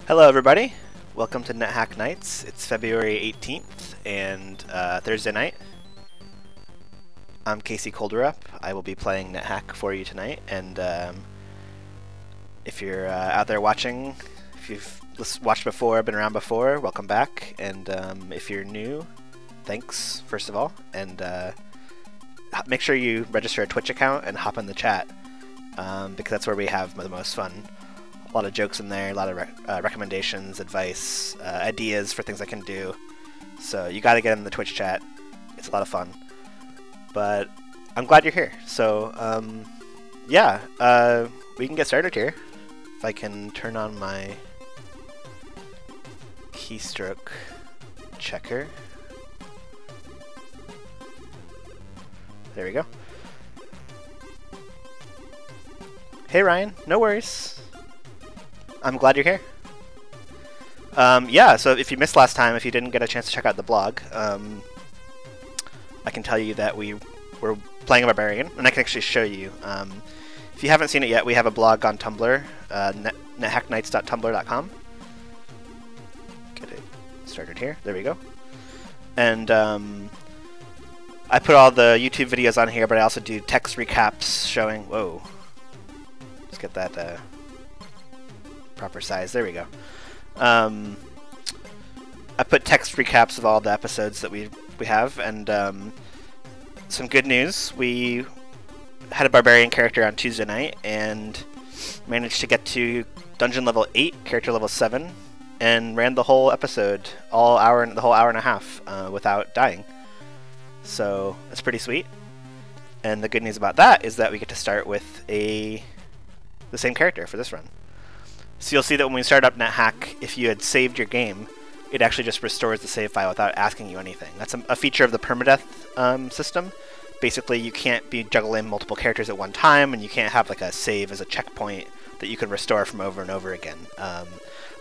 Hello everybody, welcome to Nethack Nights. It's February 18th and Thursday night. I'm Casey Kolderup. I will be playing Nethack for you tonight, and if you're out there watching, if you've watched before, been around before, welcome back, and if you're new, thanks first of all, and make sure you register a Twitch account and hop in the chat, because that's where we have the most fun. A lot of jokes in there, a lot of recommendations, advice, ideas for things I can do. So you got to get in the Twitch chat. It's a lot of fun. But I'm glad you're here. So yeah, we can get started here. If I can turn on my keystroke checker. There we go. Hey Ryan, no worries. I'm glad you're here. Yeah, so if you missed last time, if you didn't get a chance to check out the blog, I can tell you that we were playing a barbarian, and I can actually show you. If you haven't seen it yet, we have a blog on Tumblr, nethacknights.tumblr.com. Get it started here. There we go. And I put all the YouTube videos on here, but I also do text recaps showing... Whoa. Let's get that... proper size. There we go. I put text recaps of all the episodes that we have, and some good news. We had a barbarian character on Tuesday night and managed to get to dungeon level 8, character level 7, and ran the whole episode, the whole hour and a half, without dying. So that's pretty sweet. And the good news about that is that we get to start with the same character for this run. So you'll see that when we start up Nethack, if you had saved your game, it actually just restores the save file without asking you anything. That's a feature of the permadeath system. Basically, you can't be juggling multiple characters at one time, and you can't have like a save as a checkpoint that you can restore from over and over again.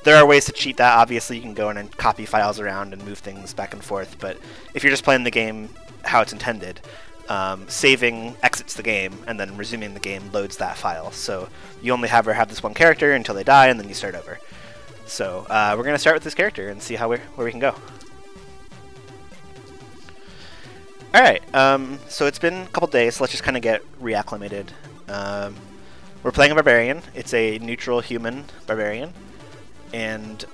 There are ways to cheat that. Obviously, you can go in and copy files around and move things back and forth, but if you're just playing the game how it's intended, saving exits the game, and then resuming the game loads that file. So you only ever have this one character until they die, and then you start over. So we're going to start with this character and see where we can go. Alright, so it's been a couple days, so let's just kind of get reacclimated. We're playing a barbarian. It's a neutral human barbarian, and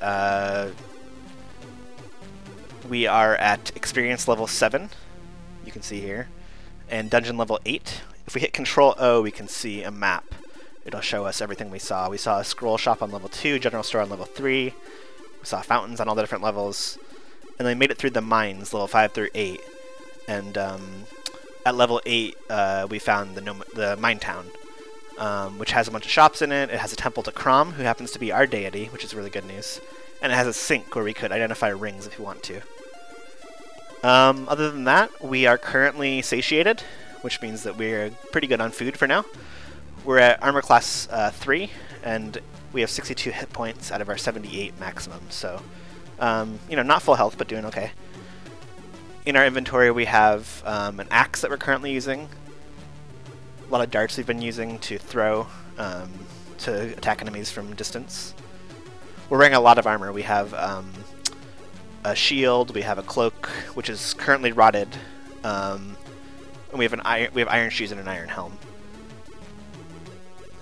we are at experience level 7, you can see here, and dungeon level 8. If we hit Control O, we can see a map. It'll show us everything we saw. We saw a scroll shop on level 2, general store on level 3. We saw fountains on all the different levels. And then we made it through the mines, level 5 through 8. And at level 8, we found the mine town, which has a bunch of shops in it. It has a temple to Crom, who happens to be our deity, which is really good news. And it has a sink where we could identify rings if we want to. Other than that, we are currently satiated, which means that we're pretty good on food for now. We're at armor class 3, and we have 62 hit points out of our 78 maximum, so you know, not full health, but doing okay. In our inventory, we have an axe that we're currently using, a lot of darts we've been using to throw to attack enemies from distance. We're wearing a lot of armor. We have a shield, we have a cloak, which is currently rotted, and we have iron shoes and an iron helm.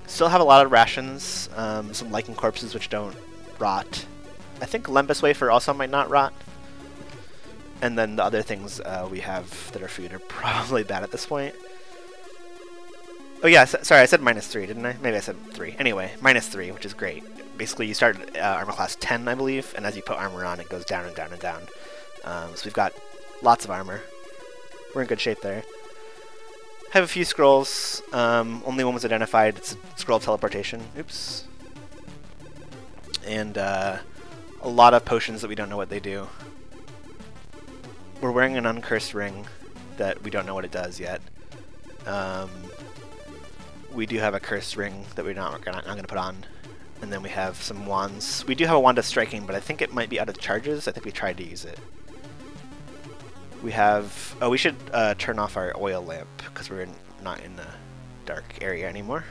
Still have a lot of rations, some lichen corpses which don't rot. I think Lembas wafer also might not rot. And then the other things we have that are food are probably bad at this point. Oh yeah, sorry, I said -3, didn't I? Maybe I said 3. Anyway, -3, which is great. Basically, you start armor class 10, I believe, and as you put armor on, it goes down and down and down. So we've got lots of armor. We're in good shape there. Have a few scrolls. Only one was identified. It's a scroll of teleportation. Oops. And a lot of potions that we don't know what they do. We're wearing an uncursed ring that we don't know what it does yet. We do have a cursed ring that we're not going to put on. And then we have some wands. We do have a wand of striking, but I think it might be out of charges. I think we tried to use it. We have... Oh, we should turn off our oil lamp, because we're not in the dark area anymore.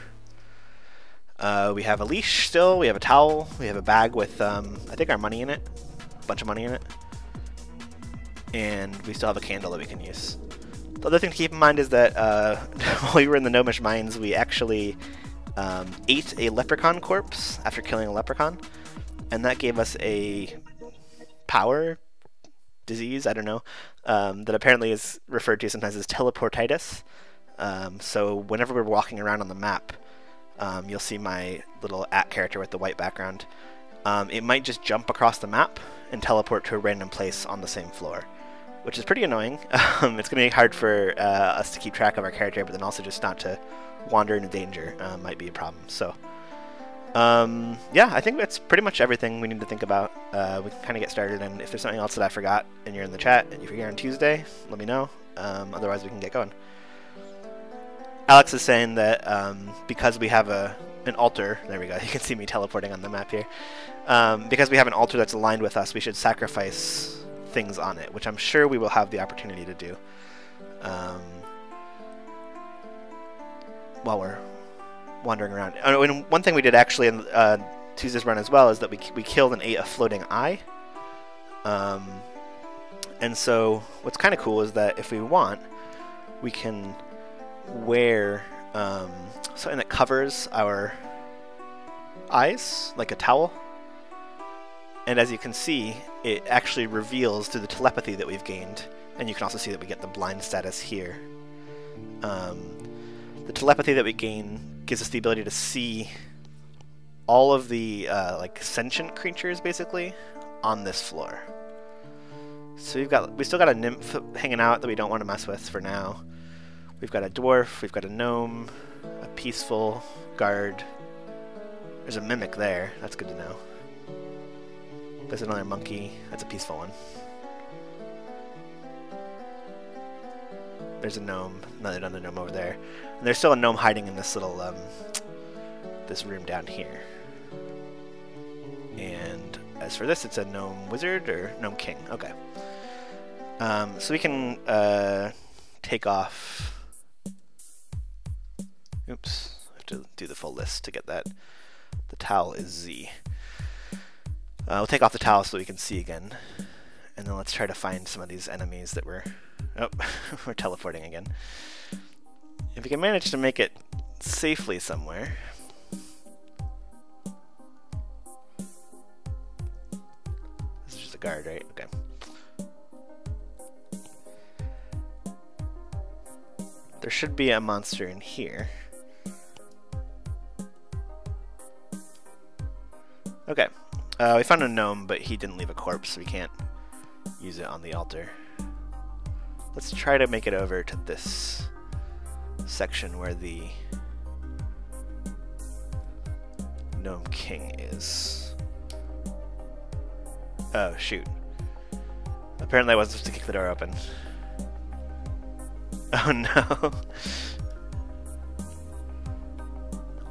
We have a leash still, we have a towel, we have a bag with, I think our money in it, a bunch of money in it, and we still have a candle that we can use. The other thing to keep in mind is that while we were in the Gnomish Mines, we actually ate a leprechaun corpse after killing a leprechaun, and that gave us a power disease, I don't know, that apparently is referred to sometimes as teleportitis. So whenever we're walking around on the map, you'll see my little character with the white background. It might just jump across the map and teleport to a random place on the same floor, which is pretty annoying. It's going to be hard for us to keep track of our character, but then also just not to wander into danger might be a problem. So yeah, I think that's pretty much everything we need to think about. We can kind of get started, and if there's something else that I forgot and you're in the chat and you're here on Tuesday, let me know. Otherwise we can get going. Alex is saying that because we have an altar, there we go, you can see me teleporting on the map here. Because we have an altar that's aligned with us, we should sacrifice things on it, which I'm sure we will have the opportunity to do while we're wandering around. And one thing we did actually in Tuesday's run as well is that we killed and ate a floating eye. And so what's kind of cool is that if we want, we can wear something that covers our eyes, like a towel. And as you can see, it actually reveals through the telepathy that we've gained, and you can also see that we get the blind status here. The telepathy that we gain gives us the ability to see all of the like sentient creatures basically on this floor. So we still got a nymph hanging out that we don't want to mess with for now. We've got a dwarf, we've got a gnome, a peaceful guard. There's a mimic there, that's good to know. There's another monkey, that's a peaceful one. There's a gnome, another gnome over there. And there's still a gnome hiding in this little, this room down here. And as for this, it's a gnome wizard, or gnome king, okay. So we can take off. Oops, I have to do the full list to get that. The towel is Z. We'll take off the towel so we can see again. And then let's try to find some of these enemies that we're... Oh, we're teleporting again. If we can manage to make it safely somewhere... This is just a guard, right? Okay. There should be a monster in here. Okay, we found a gnome, but he didn't leave a corpse, so we can't use it on the altar. Let's try to make it over to this section where the gnome king is. Oh, shoot. Apparently I wasn't supposed to kick the door open. Oh no.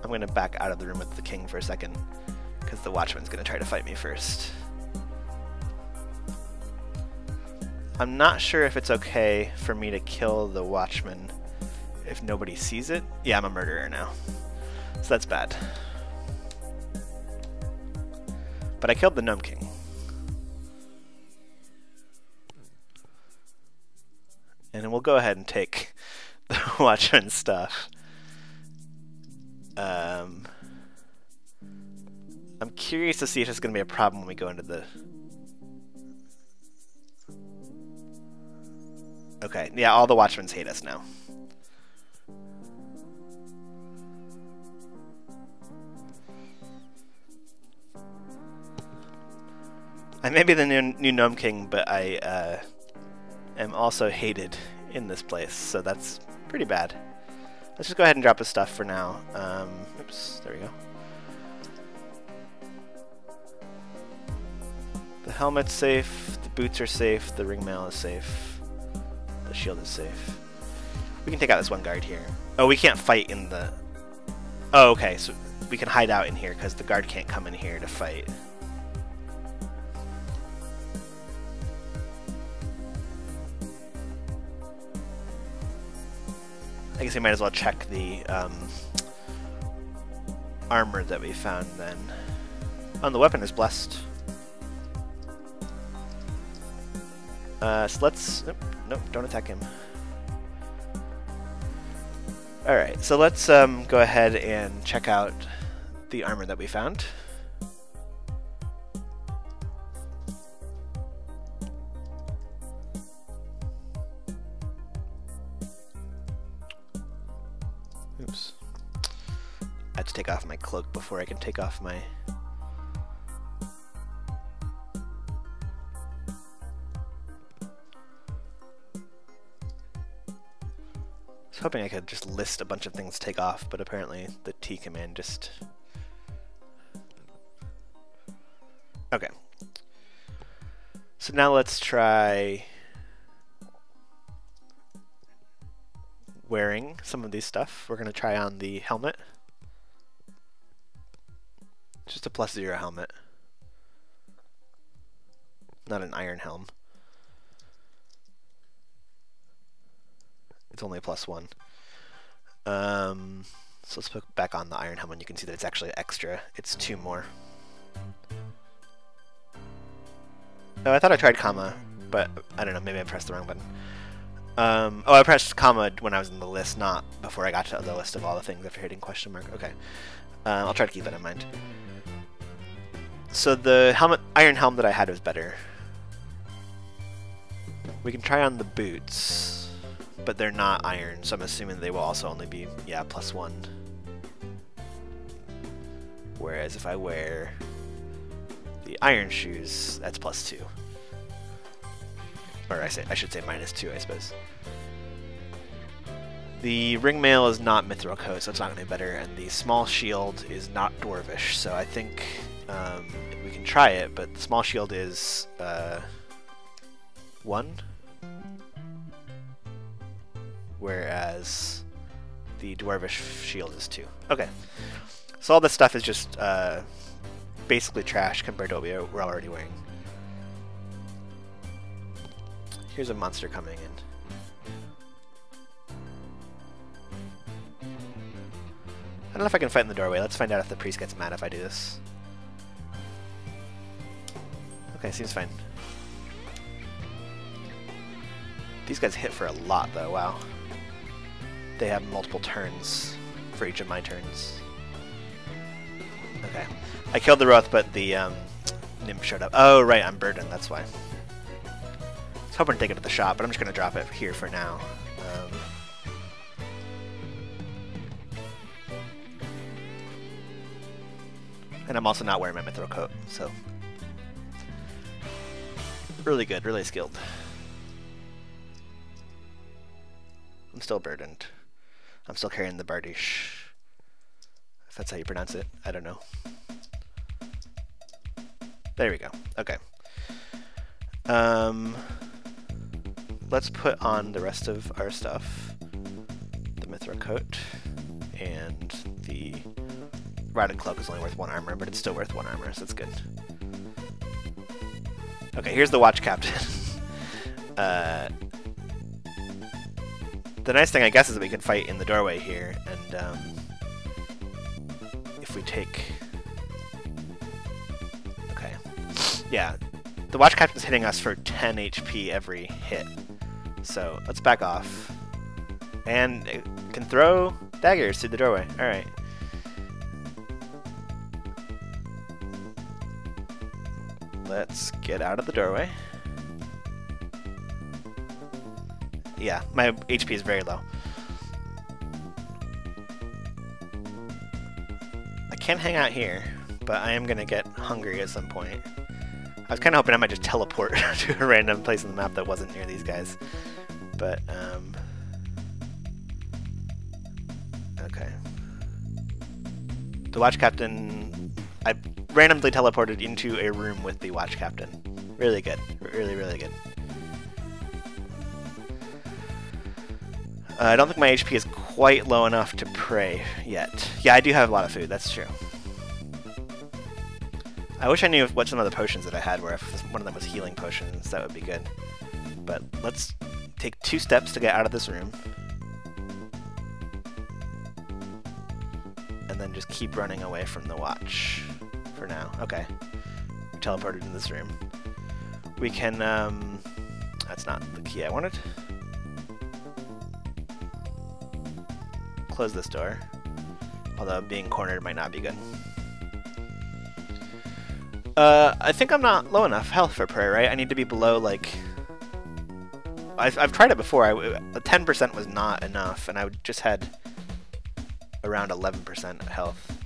I'm going to back out of the room with the king for a second, because the watchman's going to try to fight me first. I'm not sure if it's okay for me to kill the watchman if nobody sees it. Yeah, I'm a murderer now, so that's bad. But I killed the gnome king. And we'll go ahead and take the watchman's stuff. I'm curious to see if it's going to be a problem when we go into the... Okay, yeah, all the watchmen hate us now. I may be the new Gnome King, but I am also hated in this place, so that's pretty bad. Let's just go ahead and drop his stuff for now. Oops, there we go. The helmet's safe, the boots are safe, the ring mail is safe, the shield is safe. We can take out this one guard here. Oh, we can't fight in the... Oh, okay, so we can hide out in here because the guard can't come in here to fight. I guess we might as well check the armor that we found then. Oh, and the weapon is blessed. So let's... Nope, don't attack him. Alright, so let's go ahead and check out the armor that we found. Oops. I have to take off my cloak before I can take off my... I was hoping I could just list a bunch of things to take off, but apparently the T command just... Okay. So now let's try wearing some of these stuff. We're going to try on the helmet. Just a +0 helmet. Not an iron helm. It's only a +1. So let's put back on the iron helmet and you can see that it's actually extra. It's 2 more. Oh, I thought I tried comma, but I don't know, maybe I pressed the wrong button. Oh, I pressed comma when I was in the list, not before I got to the list of all the things after hitting question mark. Okay. I'll try to keep that in mind. So the helmet, iron helm that I had was better. We can try on the boots, but they're not iron, so I'm assuming they will also only be, yeah, +1. Whereas if I wear the iron shoes, that's +2. Or I should say -2, I suppose. The ringmail is not mithril coat, so it's not going to be better, and the small shield is not dwarvish, so I think we can try it, but the small shield is 1, whereas the dwarvish shield is 2. Okay, so all this stuff is just basically trash compared to what we're already wearing. Here's a monster coming in. I don't know if I can fight in the doorway. Let's find out if the priest gets mad if I do this. Okay, seems fine. These guys hit for a lot though, wow. They have multiple turns for each of my turns. Okay. I killed the Roth, but the nymph showed up. Oh, right, I'm burdened, that's why. I was hoping to take it to the shop, but I'm just going to drop it here for now. And I'm also not wearing my mithril coat, so... Really good, really skilled. I'm still burdened. I'm still carrying the Bardish. If that's how you pronounce it, I don't know. There we go, okay. Let's put on the rest of our stuff. The mithril coat, and the Riding Cloak is only worth 1 armor, but it's still worth 1 armor, so that's good. Okay, here's the Watch Captain. The nice thing, I guess, is that we can fight in the doorway here, and if we take... Okay. Yeah, the Watch Captain's hitting us for 10 HP every hit, so let's back off. And it can throw daggers through the doorway, alright. Let's get out of the doorway. Yeah, my HP is very low. I can hang out here, but I am going to get hungry at some point. I was kind of hoping I might just teleport to a random place on the map that wasn't near these guys. But, okay. The Watch Captain... I randomly teleported into a room with the Watch Captain. Really good. Really, really good. I don't think my HP is quite low enough to pray yet. Yeah, I do have a lot of food, that's true. I wish I knew what some of the potions that I had were. If one of them was healing potions, that would be good. But let's take 2 steps to get out of this room. And then just keep running away from the watch for now. Okay. We teleported in this room. We can, that's not the key I wanted. Close this door. Although being cornered might not be good. I think I'm not low enough health for prayer, right? I need to be below, like... I've tried it before. 10% was not enough, and I just had around 11% health.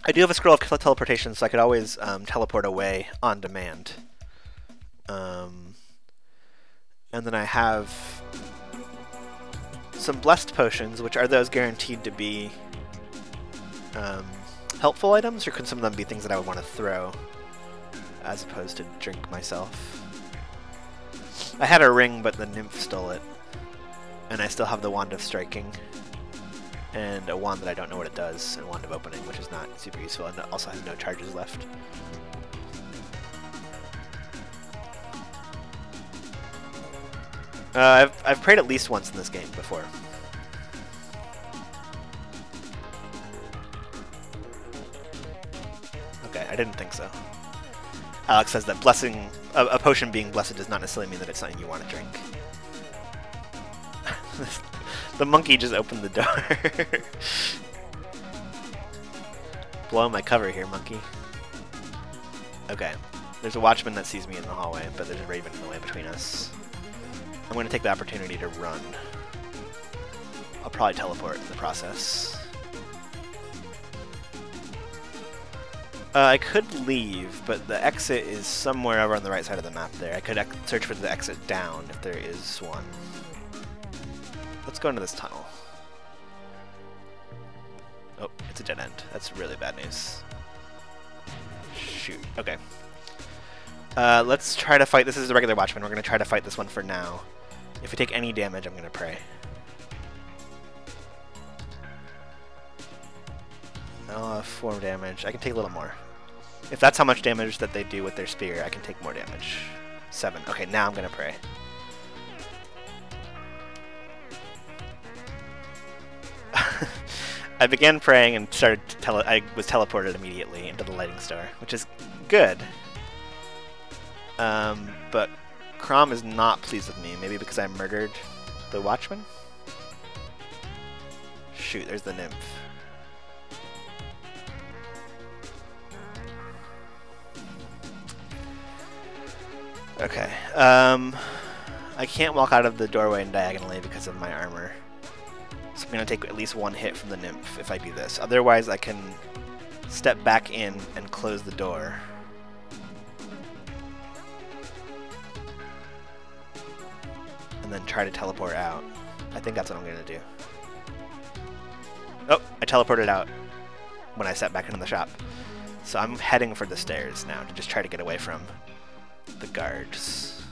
I do have a scroll of teleportation, so I could always teleport away on demand. And then I have some blessed potions, which are those guaranteed to be helpful items, or could some of them be things that I would want to throw as opposed to drink myself? I had a ring, but the nymph stole it. And I still have the Wand of Striking, and a wand that I don't know what it does, and Wand of Opening, which is not super useful, and it also has no charges left. I've prayed at least once in this game before. Okay, I didn't think so. Alex says that blessing, a potion being blessed does not necessarily mean that it's something you want to drink. The monkey just opened the door. Blow my cover here, monkey. Okay. There's a watchman that sees me in the hallway, but there's a raven in the way between us. I'm going to take the opportunity to run. I'll probably teleport in the process. I could leave, but the exit is somewhere over on the right side of the map there. I could search for the exit down if there is one. Let's go into this tunnel. Oh, it's a dead end. That's really bad news. Shoot. Okay. Let's try to fight. This is a regular watchman. We're going to try to fight this one for now. If we take any damage, I'm going to pray. I'll have 4 damage. I can take a little more. If that's how much damage that they do with their spear, I can take more damage. 7. Okay, now I'm going to pray. I began praying and started I was teleported immediately into the lighting star, which is good. But Crom is not pleased with me, maybe because I murdered the watchman? Shoot, there's the nymph. Okay, I can't walk out of the doorway diagonally because of my armor. So I'm going to take at least 1 hit from the nymph if I do this. Otherwise, I can step back in and close the door. And then try to teleport out. I think that's what I'm going to do. Oh, I teleported out when I stepped back into the shop. So I'm heading for the stairs now to just try to get away from the guards.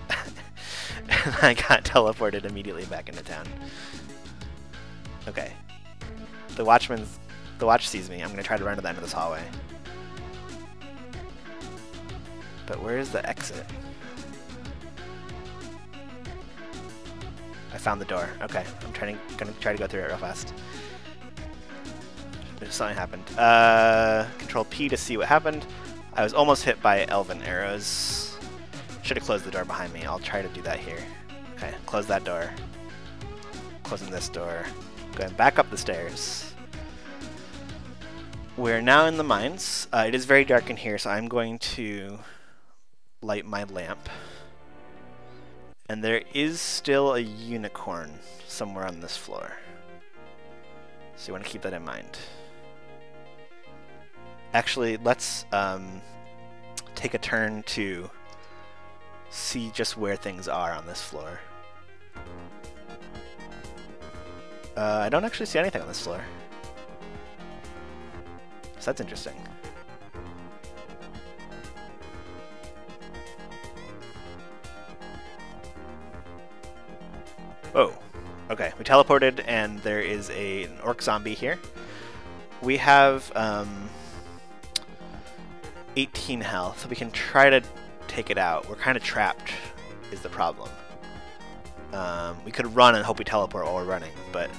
And I got teleported immediately back into town. Okay. The watch sees me. I'm going to try to run to the end of this hallway. But where is the exit? I found the door. Okay. I'm gonna try to go through it real fast. Something happened. Control P to see what happened. I was almost hit by elven arrows. Should have closed the door behind me. I'll try to do that here. Okay, close that door. Closing this door. Going back up the stairs. We're now in the mines. It is very dark in here, so I'm going to light my lamp. And there is still a unicorn somewhere on this floor. So you want to keep that in mind. Actually, let's take a turn to see just where things are on this floor. I don't actually see anything on this floor. So that's interesting. Oh, okay. We teleported, and there is an orc zombie here. We have 18 health. We can try to take it out. We're kind of trapped, is the problem. We could run and hope we teleport while we're running, but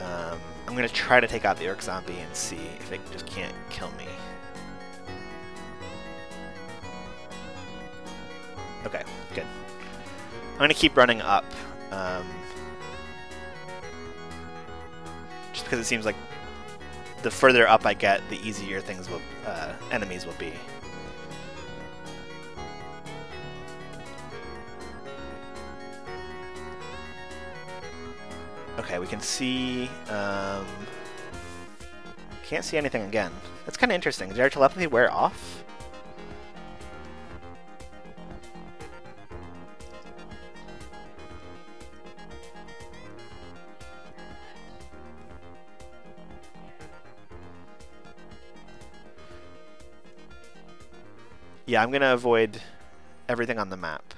I'm going to try to take out the orc zombie and see if it just can't kill me. Okay, good. I'm going to keep running up, just because it seems like the further up I get, the easier things will, enemies will be. Okay, we can see, can't see anything again. That's kind of interesting. Did our telepathy wear off? Yeah, I'm gonna avoid everything on the map,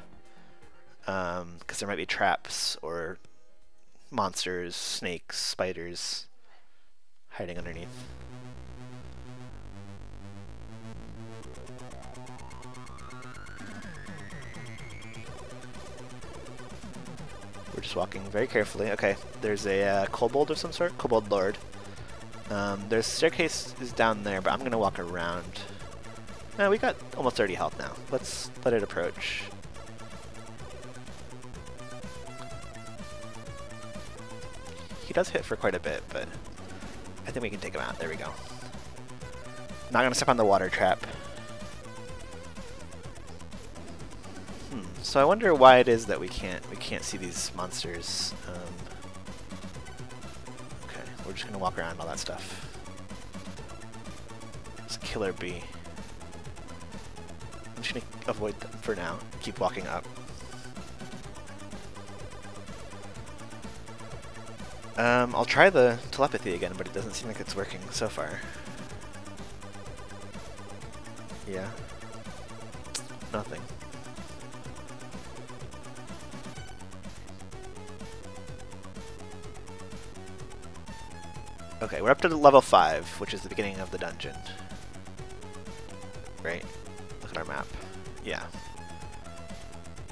because there might be traps or monsters, snakes, spiders hiding underneath. We're just walking very carefully. Okay, there's a kobold of some sort, kobold lord. There's staircase is down there, but I'm gonna walk around. We got almost 30 health now. Let's let it approach. He does hit for quite a bit, but I think we can take him out. There we go. Not gonna step on the water trap. So I wonder why it is that we can't see these monsters. Okay, we're just gonna walk around all that stuff. It's a killer bee. I'm just gonna avoid them for now. Keep walking up. I'll try the telepathy again, but it doesn't seem like it's working so far. Yeah. Nothing. Okay, we're up to level 5, which is the beginning of the dungeon. Right? Look at our map. Yeah.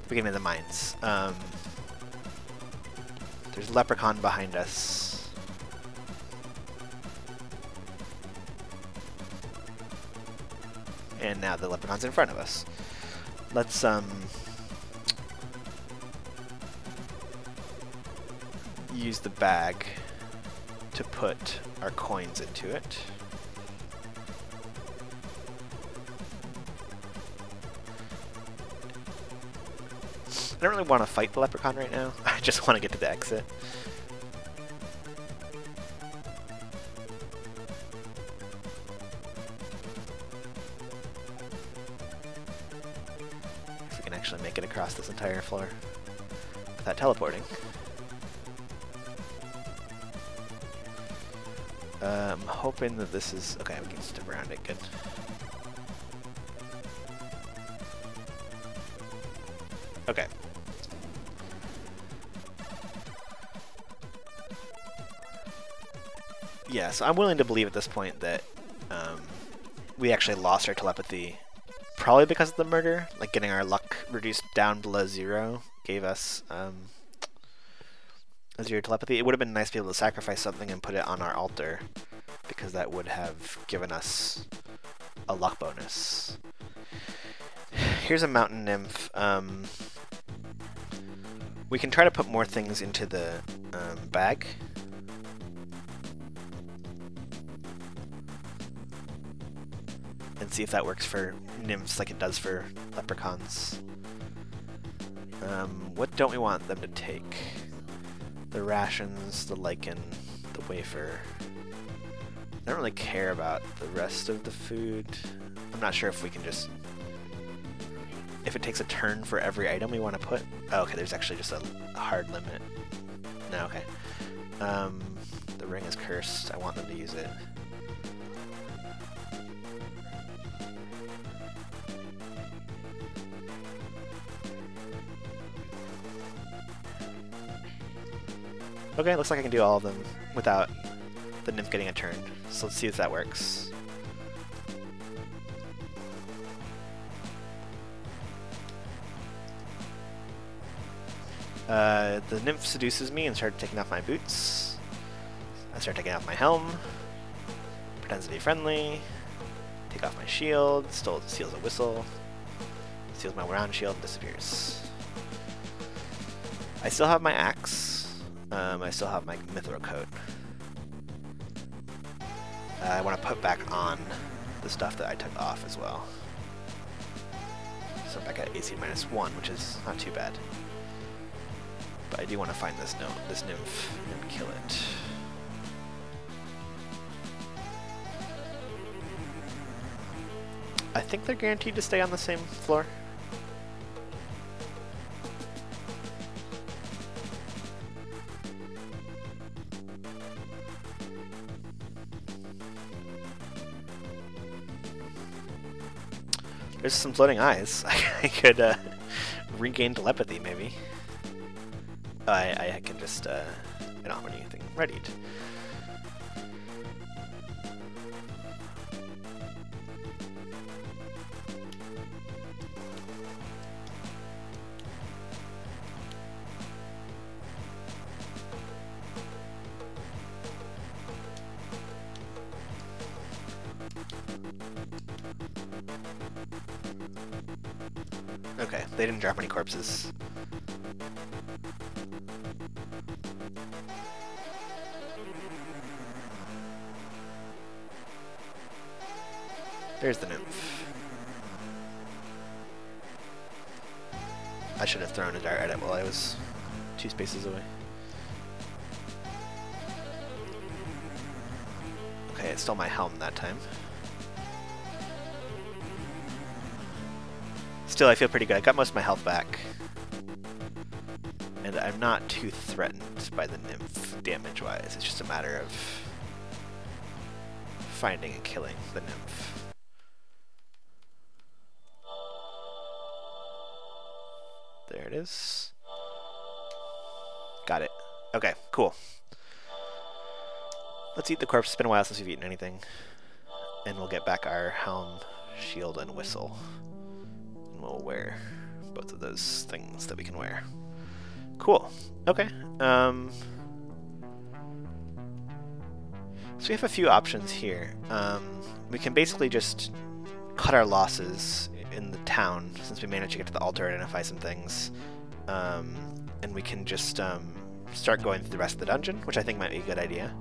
Beginning of the mines. There's a leprechaun behind us. And now the leprechaun's in front of us. Let's use the bag to put our coins into it. I don't really want to fight the leprechaun right now. I just want to get to the exit. If we can actually make it across this entire floor without teleporting. I'm hoping that this is... Okay, we can step around it, good. Okay. Yeah, so I'm willing to believe at this point that we actually lost our telepathy probably because of the murder. Like, getting our luck reduced down below 0 gave us a 0 telepathy. It would have been nice to be able to sacrifice something and put it on our altar, because that would have given us a luck bonus. Here's a mountain nymph. We can try to put more things into the bag. And see if that works for nymphs like it does for leprechauns. What don't we want them to take? The rations, the lichen, the wafer. I don't really care about the rest of the food. I'm not sure if we can just... If it takes a turn for every item we want to put... Oh, okay, there's actually just a hard limit. No, okay. The ring is cursed. I want them to use it. Okay, looks like I can do all of them without the nymph getting a turn. So let's see if that works. The nymph seduces me and started taking off my boots. I start taking off my helm. Pretends to be friendly. Take off my shield. Steals a whistle. Steals my round shield and disappears. I still have my axe. I still have my mithril coat. I want to put back on the stuff that I took off as well. So I'm back at AC -1, which is not too bad. But I do want to find this nymph and kill it. I think they're guaranteed to stay on the same floor. There's some floating eyes. I could regain telepathy, maybe. I can just, I don't have anything readied. Okay, they didn't drop any corpses. There's the nymph. I should have thrown a dart at it while I was 2 spaces away. Okay, it stole my helm that time. Still, I feel pretty good. I got most of my health back. And I'm not too threatened by the nymph damage-wise. It's just a matter of finding and killing the nymph. There it is. Got it. Okay, cool. Let's eat the corpse. It's been a while since we've eaten anything. And we'll get back our helm, shield, and whistle. And we'll wear both of those things that we can wear. Cool. Okay. So we have a few options here. We can basically just cut our losses in the town, since we managed to get to the altar and identify some things. And we can just start going through the rest of the dungeon, which I think might be a good idea.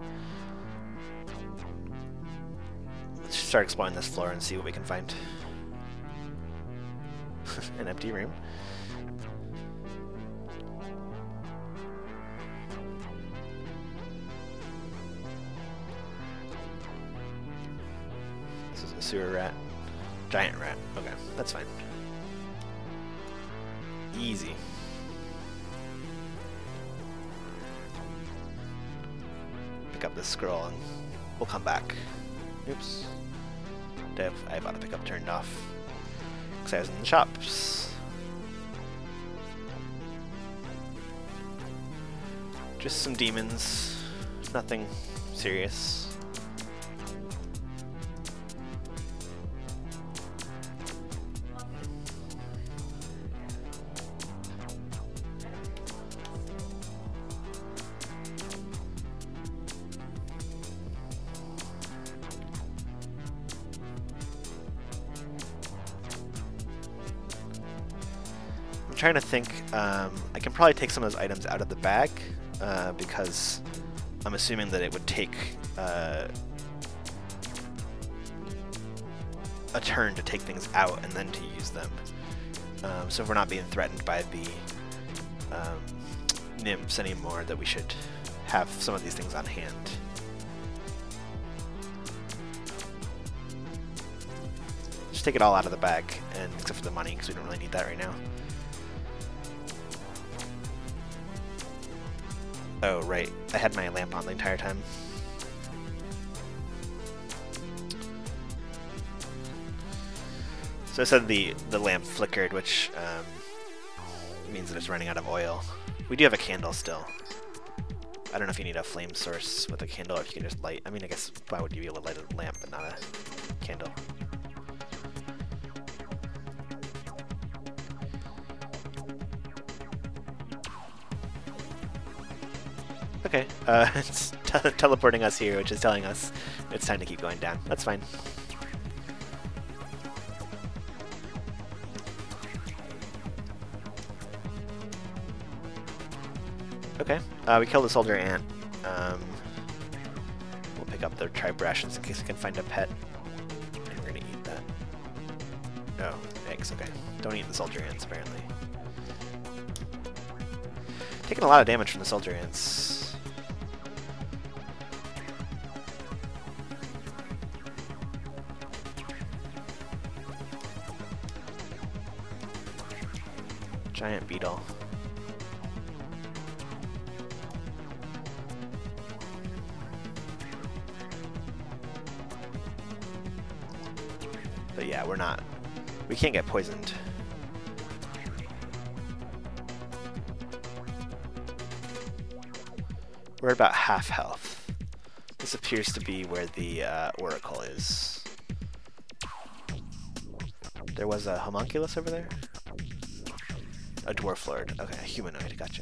Let's start exploring this floor and see what we can find. An empty room. This is a sewer rat. Giant rat. Okay, that's fine. Easy. Pick up this scroll and we'll come back. Oops. I have auto pickup turned off because I was in the shops. Just some demons. Nothing serious. I'm trying to think. I can probably take some of those items out of the bag because I'm assuming that it would take a turn to take things out and then to use them. So if we're not being threatened by the nymphs anymore, that we should have some of these things on hand. Just take it all out of the bag, and except for the money, because we don't really need that right now. Oh, right. I had my lamp on the entire time. So I said the lamp flickered, which means that it's running out of oil. We do have a candle still. I don't know if you need a flame source with a candle, or if you can just light. I mean, I guess why would you be able to light a lamp but not a candle? Okay, it's teleporting us here, which is telling us it's time to keep going down. That's fine. Okay, we killed a soldier ant. We'll pick up the tribe rations in case we can find a pet. And we're gonna eat that. Oh, eggs, okay. Don't eat the soldier ants, apparently. Taking a lot of damage from the soldier ants. Giant beetle. But yeah, we can't get poisoned. We're at about half health. This appears to be where the oracle is. There was a homunculus over there? A dwarf lord. Okay, a humanoid, gotcha.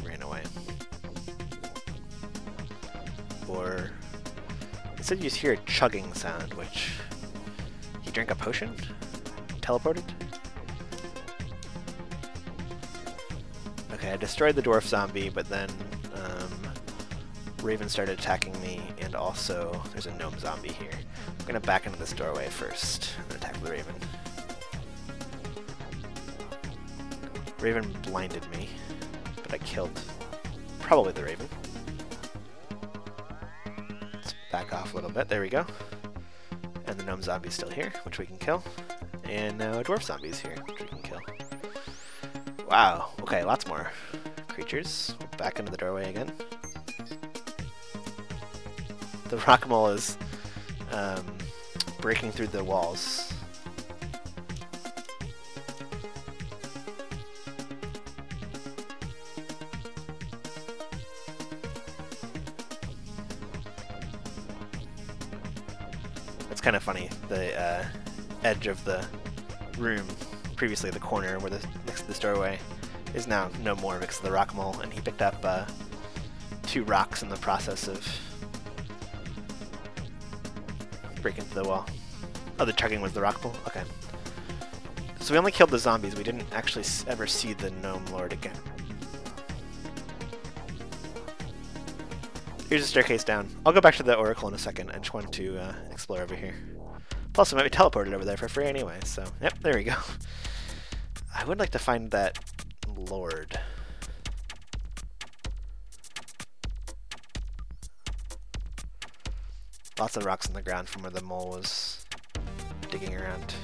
Ran away. Or instead you just hear a chugging sound, which he drank a potion? Teleported? Okay, I destroyed the dwarf zombie, but then Raven started attacking me, and also there's a gnome zombie here. I'm gonna back into this doorway first and attack the Raven. Raven blinded me, but I killed probably the Raven. Let's back off a little bit. There we go. And the gnome zombie's still here, which we can kill. And now a dwarf zombie's here, which we can kill. Wow, okay, lots more creatures. Back into the doorway again. The rock mole is breaking through the walls. It's kind of funny. The edge of the room, previously the corner where next to this doorway, is now no more because of the rock mole, and he picked up 2 rocks in the process of breaking through the wall. Oh, the chugging was the rock mole? Okay. So we only killed the zombies. We didn't actually ever see the gnome lord again. Here's a staircase down. I'll go back to the oracle in a second. I just want to explore over here. Plus, I might be teleported over there for free anyway, so yep, there we go. I would like to find that lord. Lots of rocks on the ground from where the mole was digging around.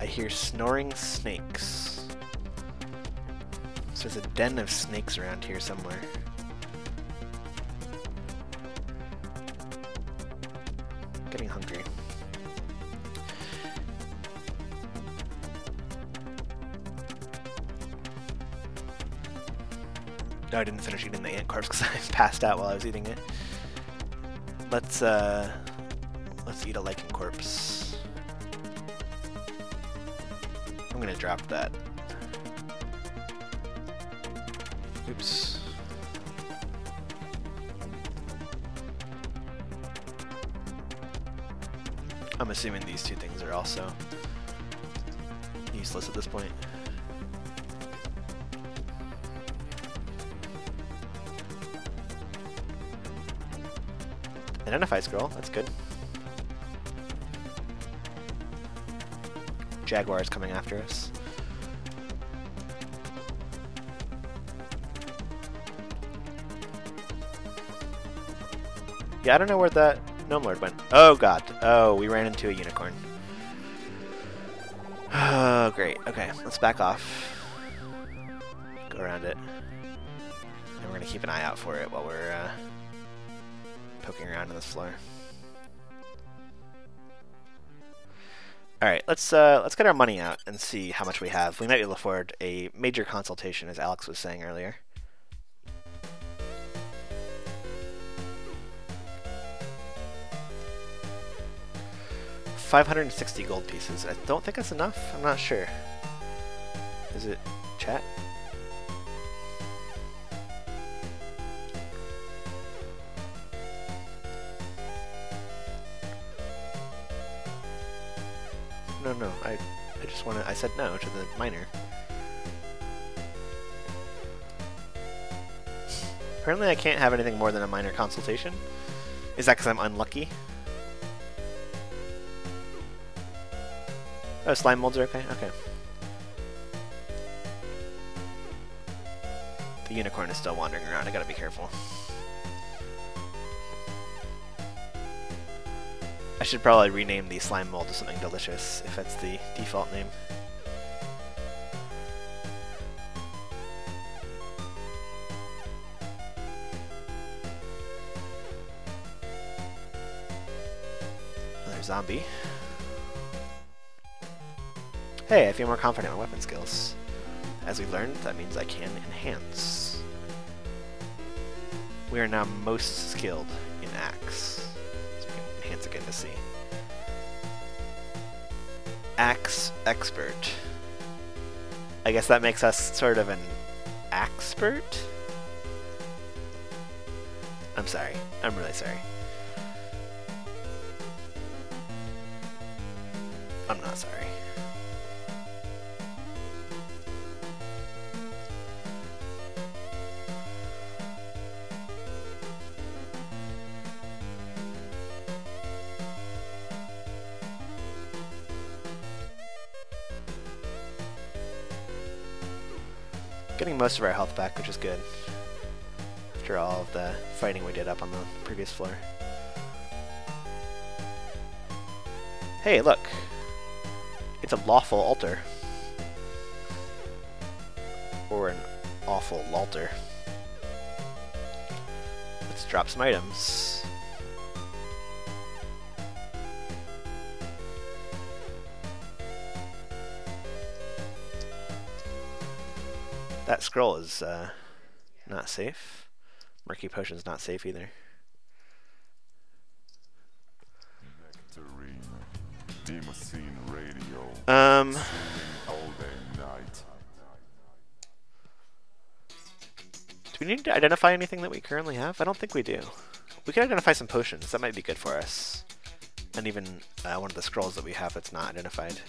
I hear snoring snakes. So there's a den of snakes around here somewhere. Getting hungry. No, I didn't finish eating the ant corpse because I passed out while I was eating it. Let's eat a lichen corpse. I'm gonna drop that. Oops. I'm assuming these 2 things are also useless at this point. Identify scroll, that's good. Jaguar's coming after us. Yeah, I don't know where that gnome lord went. Oh god. Oh, we ran into a unicorn. Oh, great. Okay, let's back off. Go around it. And we're gonna keep an eye out for it while we're poking around on this floor. Alright, let's get our money out and see how much we have. We might be able to afford a major consultation, as Alex was saying earlier. 560 gold pieces. I don't think that's enough. I'm not sure. Is it chat? No. I just want to. I said no to the miner. Apparently, I can't have anything more than a minor consultation. Is that because I'm unlucky? Oh, slime molds are okay? Okay. The unicorn is still wandering around. I gotta be careful. I should probably rename the slime mold to something delicious, if that's the default name. Another zombie. Hey, I feel more confident in weapon skills. As we learned, that means I can enhance. We are now most skilled in Axe. So we can enhance again to see. Axe-pert. I guess that makes us sort of an Axe-pert? I'm sorry. I'm really sorry. I'm not sorry. Getting most of our health back, which is good. After all of the fighting we did up on the previous floor. Hey, look! It's a lawful altar. Or an awful altar. Let's drop some items. That scroll is not safe. Murky potion's not safe either. Do we need to identify anything that we currently have? I don't think we do. We can identify some potions. That might be good for us. And even one of the scrolls that we have that's not identified.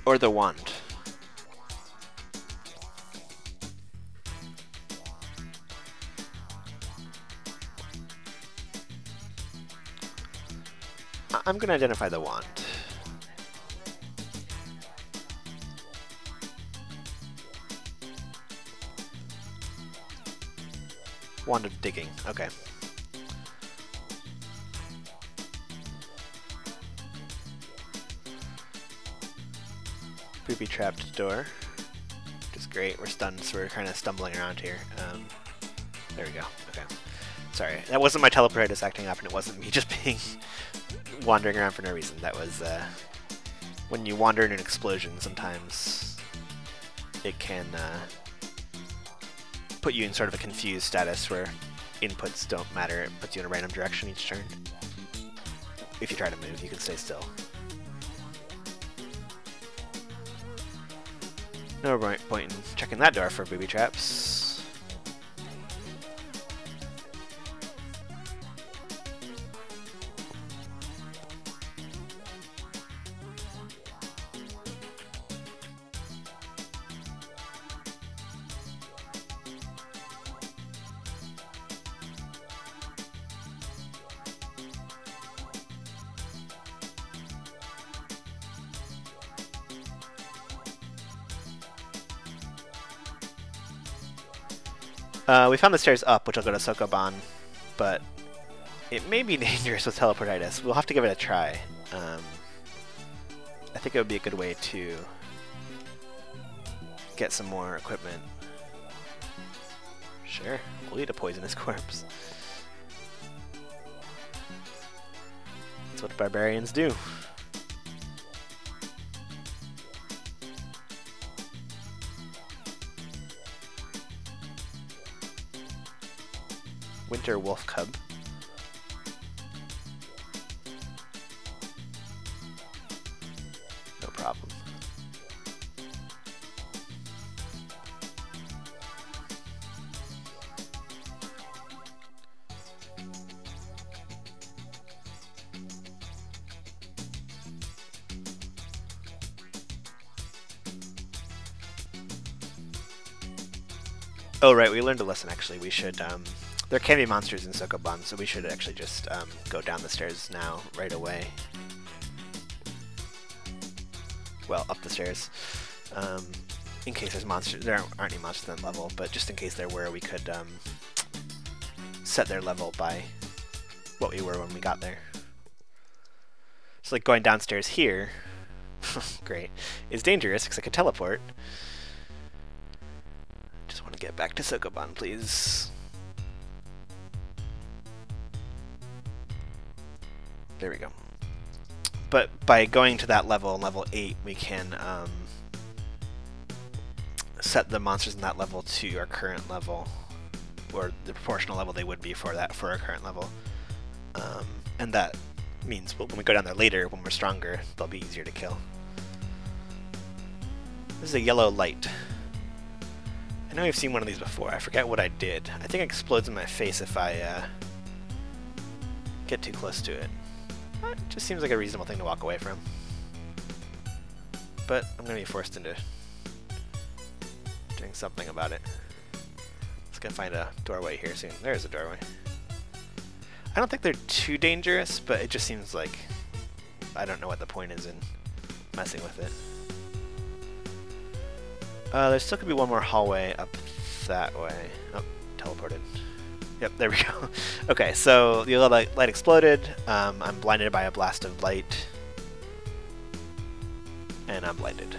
Or the wand. I'm going to identify the wand. Wand of digging. Okay. Booby-trapped door, which is great. We're stunned, so we're kind of stumbling around here. There we go. Okay. Sorry, that wasn't my teleportitis acting up, and it wasn't me just being wandering around for no reason. That was when you wander in an explosion, sometimes it can put you in sort of a confused status where inputs don't matter. It puts you in a random direction each turn. If you try to move, you can stay still. No point in checking that door for booby traps. We found the stairs up, which will go to Sokoban, but it may be dangerous with teleportitis. We'll have to give it a try. I think it would be a good way to get some more equipment. Sure, we'll eat a poisonous corpse. That's what barbarians do. Hunter Wolf Cub. No problem. Oh right, we learned a lesson actually. We should, there can be monsters in Sokoban, so we should actually just go down the stairs now, right away. Well, up the stairs. In case there's monsters, there aren't any monsters in that level, but just in case there were, we could set their level by what we were when we got there. So like going downstairs here, great, is dangerous because I could teleport. Just want to get back to Sokoban, please. There we go. But by going to that level, level 8, we can set the monsters in that level to our current level, or the proportional level they would be for our current level. And that means when we go down there later, when we're stronger, they'll be easier to kill. This is a yellow light. I know we've seen one of these before. I forget what I did. I think it explodes in my face if I get too close to it. It just seems like a reasonable thing to walk away from. But I'm going to be forced into doing something about it. Let's go find a doorway here soon. There's a doorway. I don't think they're too dangerous, but it just seems like I don't know what the point is in messing with it. There still could be one more hallway up that way. Oh, teleported. Yep, there we go. Okay, so the yellow light exploded. I'm blinded by a blast of light. And I'm blinded.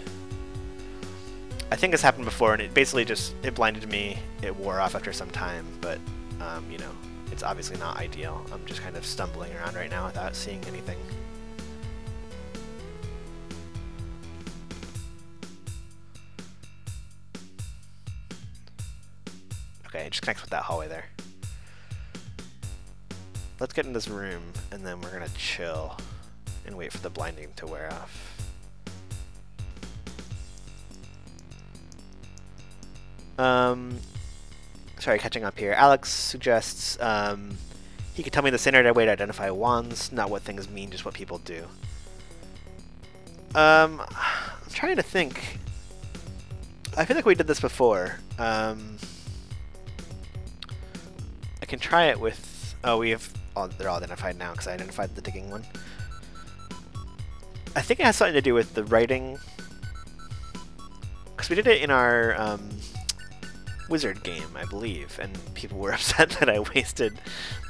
I think this happened before, and it basically it blinded me. It wore off after some time, but, you know, it's obviously not ideal. I'm just kind of stumbling around right now without seeing anything. Okay, it just connects with that hallway there. Let's get in this room, and then we're gonna chill and wait for the blinding to wear off. Sorry, catching up here. Alex suggests he could tell me the standard way to identify wands, not what things mean, just what people do. I'm trying to think. I feel like we did this before. I can try it with... Oh, they're all identified now because I identified the digging one. I think it has something to do with the writing. Because we did it in our wizard game, I believe, and people were upset that I wasted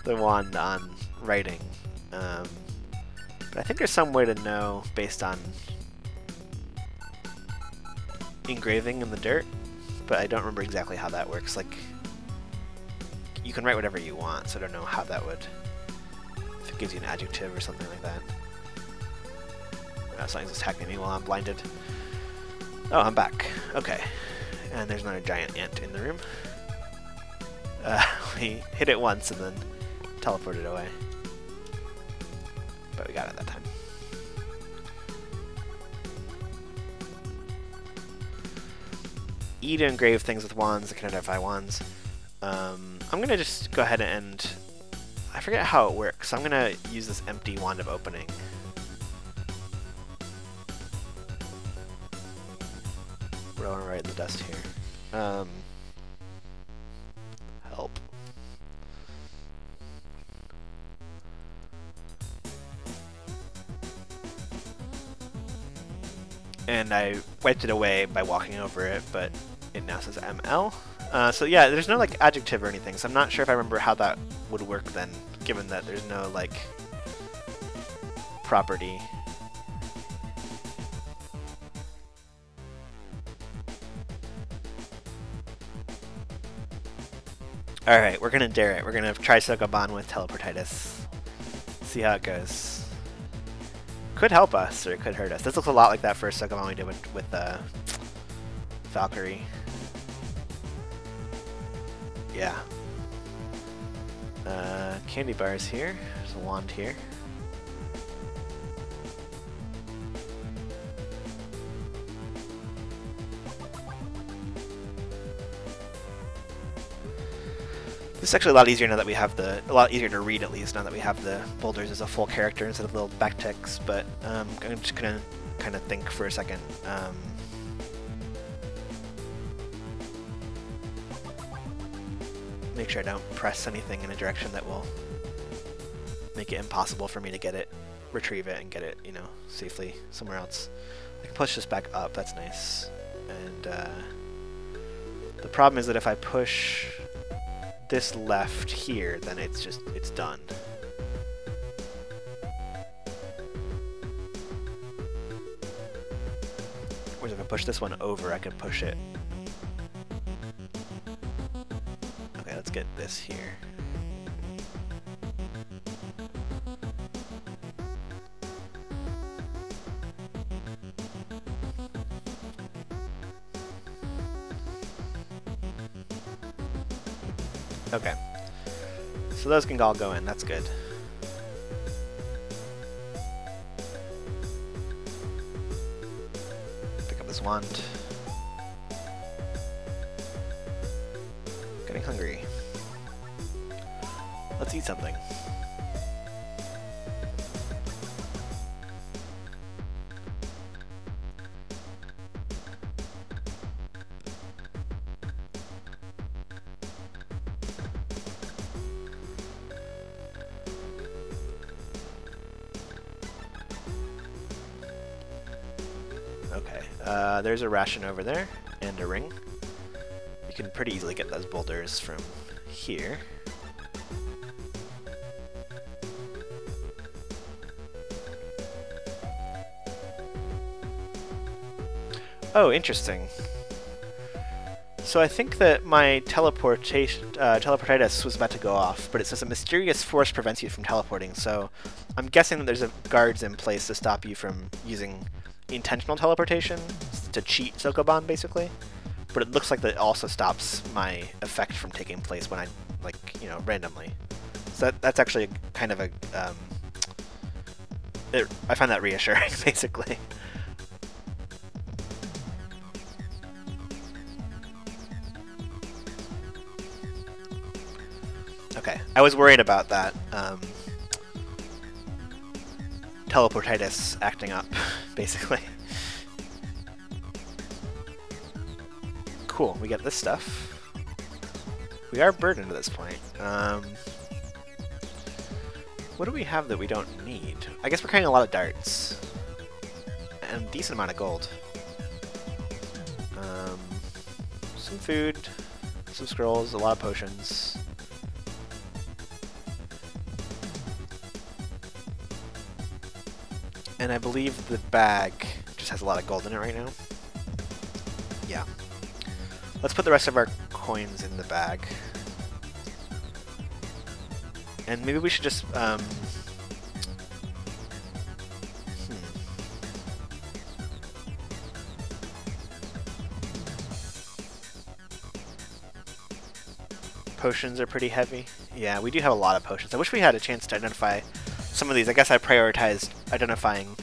the wand on writing. But I think there's some way to know based on engraving in the dirt, but I don't remember exactly how that works. Like, you can write whatever you want, so I don't know how that would, if it gives you an adjective or something like that. Something's attacking me while I'm blinded. Oh, I'm back. Okay. And there's another giant ant in the room. We hit it once and then teleported away. But we got it that time. E to engrave things with wands that can identify wands. I'm going to just go ahead and... I forget how it works. I'm going to use this empty wand of opening. What do I want to write in the dust here? Help. And I wiped it away by walking over it, but it now says ML. So yeah, there's no like adjective or anything, so I'm not sure if I remember how that would work then, given that there's no like property. Alright, we're gonna dare it. We're gonna try Sokoban with teleportitis. See how it goes. Could help us, or it could hurt us. This looks a lot like that first Sokoban we did with Valkyrie. Yeah. Candy bars here. There's a wand here. This is actually a lot easier now that we have a lot easier to read, at least now that we have the boulders as a full character instead of little back text. But I'm just gonna kind of think for a second. Make sure I don't press anything in a direction that will make it impossible for me to get it, retrieve it, and get it, you know, safely somewhere else. I can push this back up. That's nice. And the problem is that if I push this left here, then it's done. Whereas if I push this one over, I can push it. Okay, let's get this here. Okay, so those can all go in, that's good. Pick up this wand. Getting hungry. Let's eat something. Okay, there's a ration over there, and a ring. You can pretty easily get those boulders from here. Oh, interesting. So I think that my teleportitis was about to go off, but it says a mysterious force prevents you from teleporting, so I'm guessing that there's guards in place to stop you from using intentional teleportation to cheat Sokoban, basically. But it looks like that also stops my effect from taking place when I, like, you know, randomly. So that's actually kind of a, I find that reassuring, basically. Okay, I was worried about that teleportitis acting up, basically. Cool, we get this stuff. We are burdened at this point. What do we have that we don't need? I guess we're carrying a lot of darts. And a decent amount of gold. Some food, some scrolls, a lot of potions. And I believe the bag just has a lot of gold in it right now. Yeah. Let's put the rest of our coins in the bag. And maybe we should just, Potions are pretty heavy. Yeah, we do have a lot of potions. I wish we had a chance to identify some of these. I guess I prioritized identifying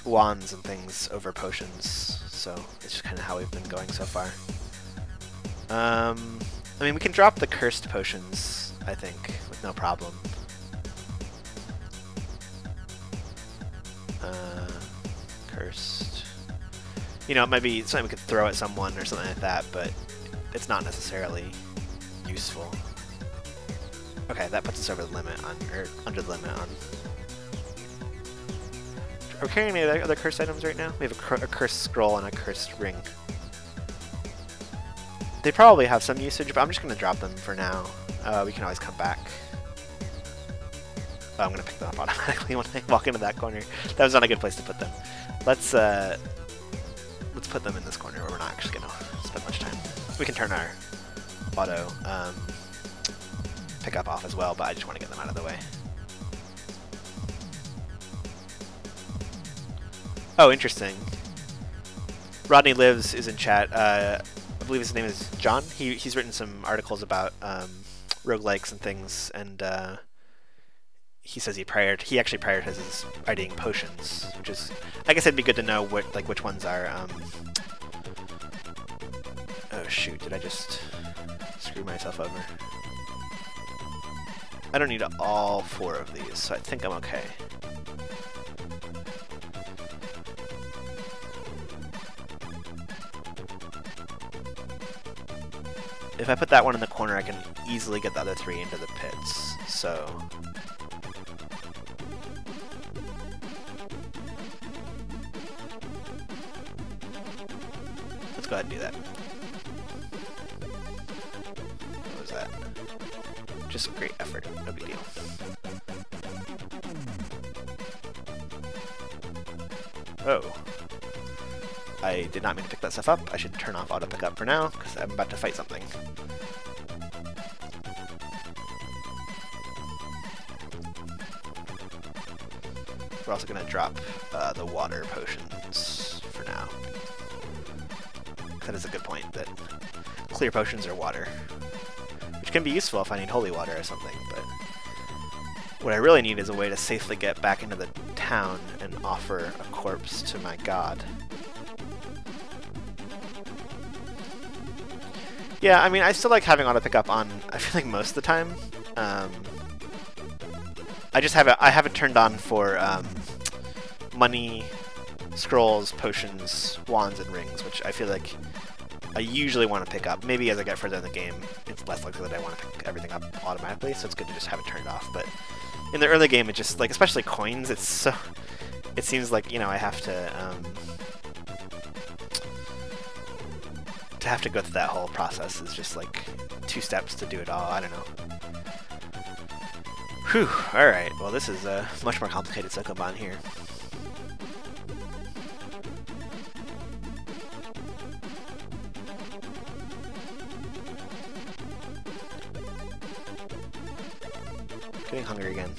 wands and things over potions, so it's just kind of how we've been going so far. I mean, we can drop the cursed potions, I think, with no problem. Cursed. You know, it might be something we could throw at someone or something like that, but it's not necessarily useful. Okay, that puts us over the limit on, or under the limit on. Are we carrying any other cursed items right now? We have a cursed scroll and a cursed ring. They probably have some usage, but I'm just going to drop them for now. We can always come back. Oh, I'm going to pick them up automatically when I walk into that corner. That was not a good place to put them. Let's put them in this corner where we're not actually going to spend much time. We can turn our auto pick up off as well, but I just want to get them out of the way. Oh, interesting. Rodney Lives is in chat. I believe his name is John. He's written some articles about roguelikes and things, and he says he actually prioritizes IDing potions, which is, I guess it'd be good to know which ones are. Oh shoot! Did I just screw myself over? I don't need all 4 of these, so I think I'm okay. If I put that one in the corner, I can easily get the other 3 into the pits, so... let's go ahead and do that. What was that? Just great effort, no big deal. Oh. I did not mean to pick that stuff up. I should turn off auto pickup for now, because I'm about to fight something. We're also going to drop the water potions for now. That is a good point, that clear potions are water. Which can be useful if I need holy water or something, but what I really need is a way to safely get back into the town and offer a corpse to my god. Yeah, I mean, I still like having auto pickup on, I feel like, most of the time. I just have it turned on for money, scrolls, potions, wands, and rings, which I feel like I usually want to pick up. Maybe as I get further in the game, it's less likely that I want to pick everything up automatically, so it's good to just have it turned off. But in the early game, it just, like, especially coins, it's so... it seems like, you know, I have to go through that whole process is just, like, 2 steps to do it all. I don't know. Whew, alright. Well, this is a much more complicated Sokoban here. Getting hungry again.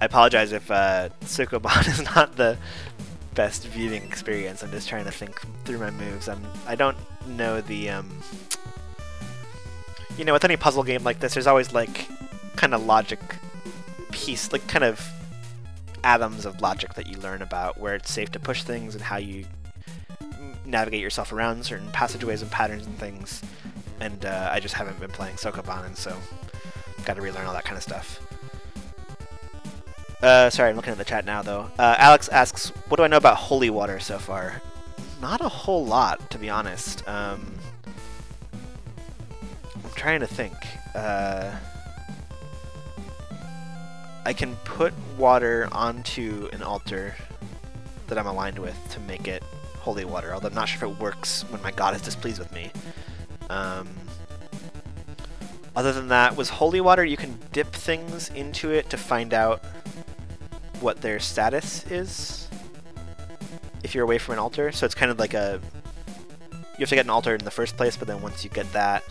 I apologize if Sokoban is not the best viewing experience. I'm just trying to think through my moves. I don't know the you know, with any puzzle game like this, there's always like kind of logic piece, like kind of atoms of logic that you learn about where it's safe to push things and how you navigate yourself around certain passageways and patterns and things. And I just haven't been playing Sokoban, and so I've got to relearn all that kind of stuff. Sorry, I'm looking at the chat now, though. Alex asks, what do I know about holy water so far? Not a whole lot, to be honest. I'm trying to think. I can put water onto an altar that I'm aligned with to make it holy water, although I'm not sure if it works when my god is displeased with me. Other than that, with holy water, you can dip things into it to find out what their status is if you're away from an altar. So it's kind of like a... you have to get an altar in the first place, but then once you get that,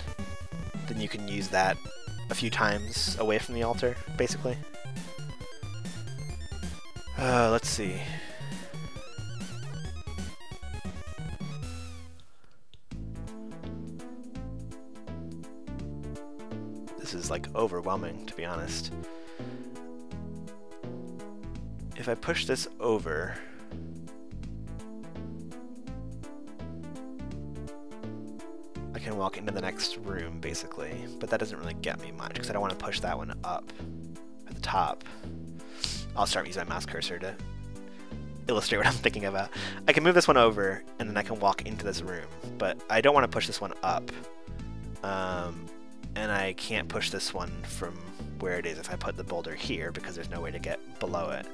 then you can use that a few times away from the altar, basically. Let's see. This is like overwhelming, to be honest. If I push this over, I can walk into the next room, basically, but that doesn't really get me much because I don't want to push that one up at the top. I'll start using my mouse cursor to illustrate what I'm thinking about. I can move this one over, and then I can walk into this room, but I don't want to push this one up, and I can't push this one from where it is if I put the boulder here because there's no way to get below it.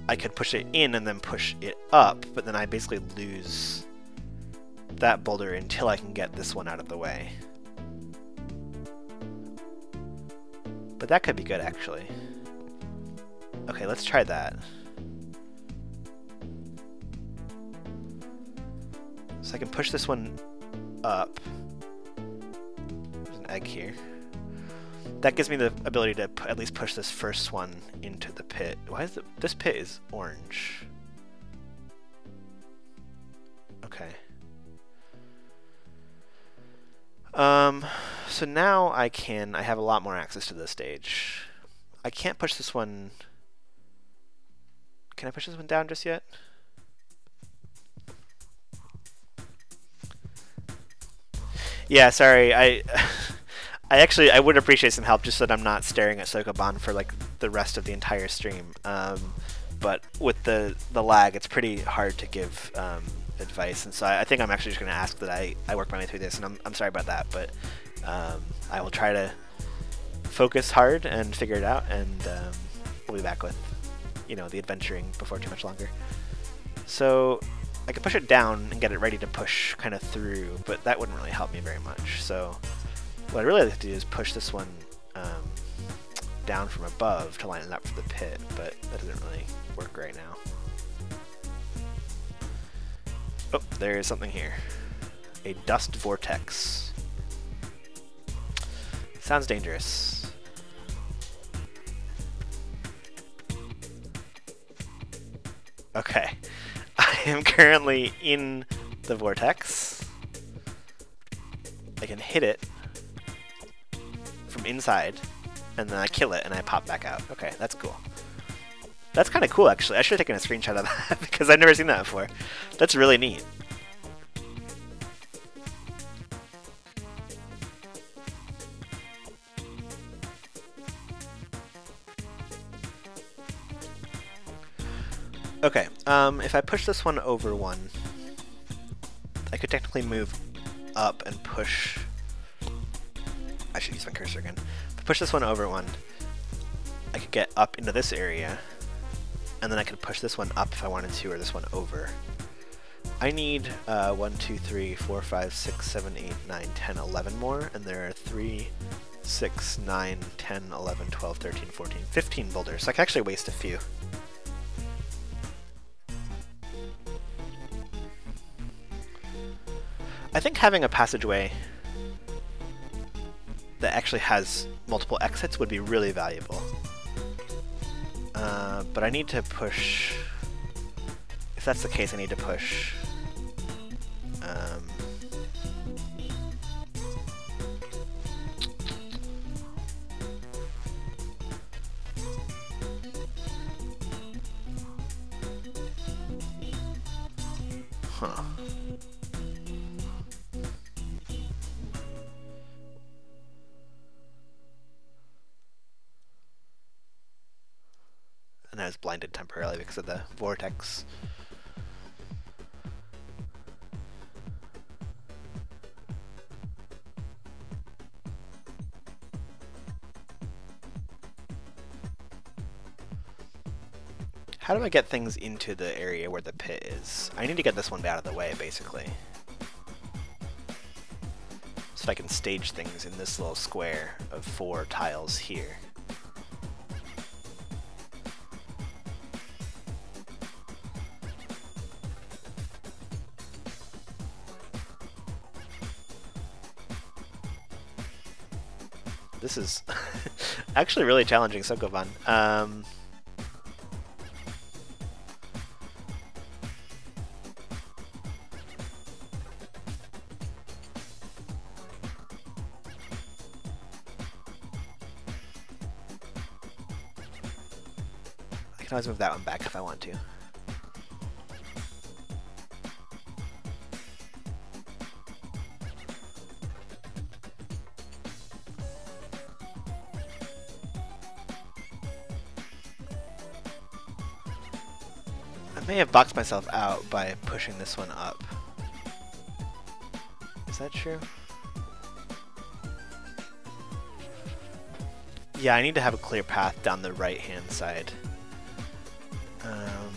I could push it in and then push it up, but then I basically lose that boulder until I can get this one out of the way. But that could be good, actually. Okay, let's try that. So I can push this one up. There's an egg here. That gives me the ability to at least push this first one into the pit. Why is this pit is orange? Okay. So now I have a lot more access to this stage. I can't push this one. Can I push this one down just yet? Yeah, sorry. I would appreciate some help just so that I'm not staring at Sokoban for like the rest of the entire stream. But with the lag, it's pretty hard to give advice, and so I think I'm actually just going to ask that I work my way through this, and I'm sorry about that, but I will try to focus hard and figure it out, and we'll be back with, you know, the adventuring before too much longer. So I can push it down and get it ready to push kind of through, but that wouldn't really help me very much. So what I really like to do is push this one down from above to line it up for the pit, but that doesn't really work right now. Oh, there is something here. A dust vortex. Sounds dangerous. Okay. I am currently in the vortex. I can hit it from inside, and then I kill it and I pop back out. Okay, that's cool. That's kind of cool, actually. I should have taken a screenshot of that because I've never seen that before. That's really neat. Okay, if I push this one over one, I could technically move up and push... I should use my cursor again. If I push this one over one, I could get up into this area, and then I could push this one up if I wanted to, or this one over. I need 1, 2, 3, 4, 5, 6, 7, 8, 9, 10, 11 more, and there are 3, 6, 9, 10, 11, 12, 13, 14, 15 boulders, so I can actually waste a few. I think having a passageway that actually has multiple exits would be really valuable. But I need to push... If that's the case, I need to push... Huh. And I was blinded temporarily because of the vortex. How do I get things into the area where the pit is? I need to get this one out of the way, basically. So I can stage things in this little square of 4 tiles here. This is actually really challenging, Sokoban. I can always move that one back if I want to. I may have boxed myself out by pushing this one up. Is that true? Yeah, I need to have a clear path down the right-hand side.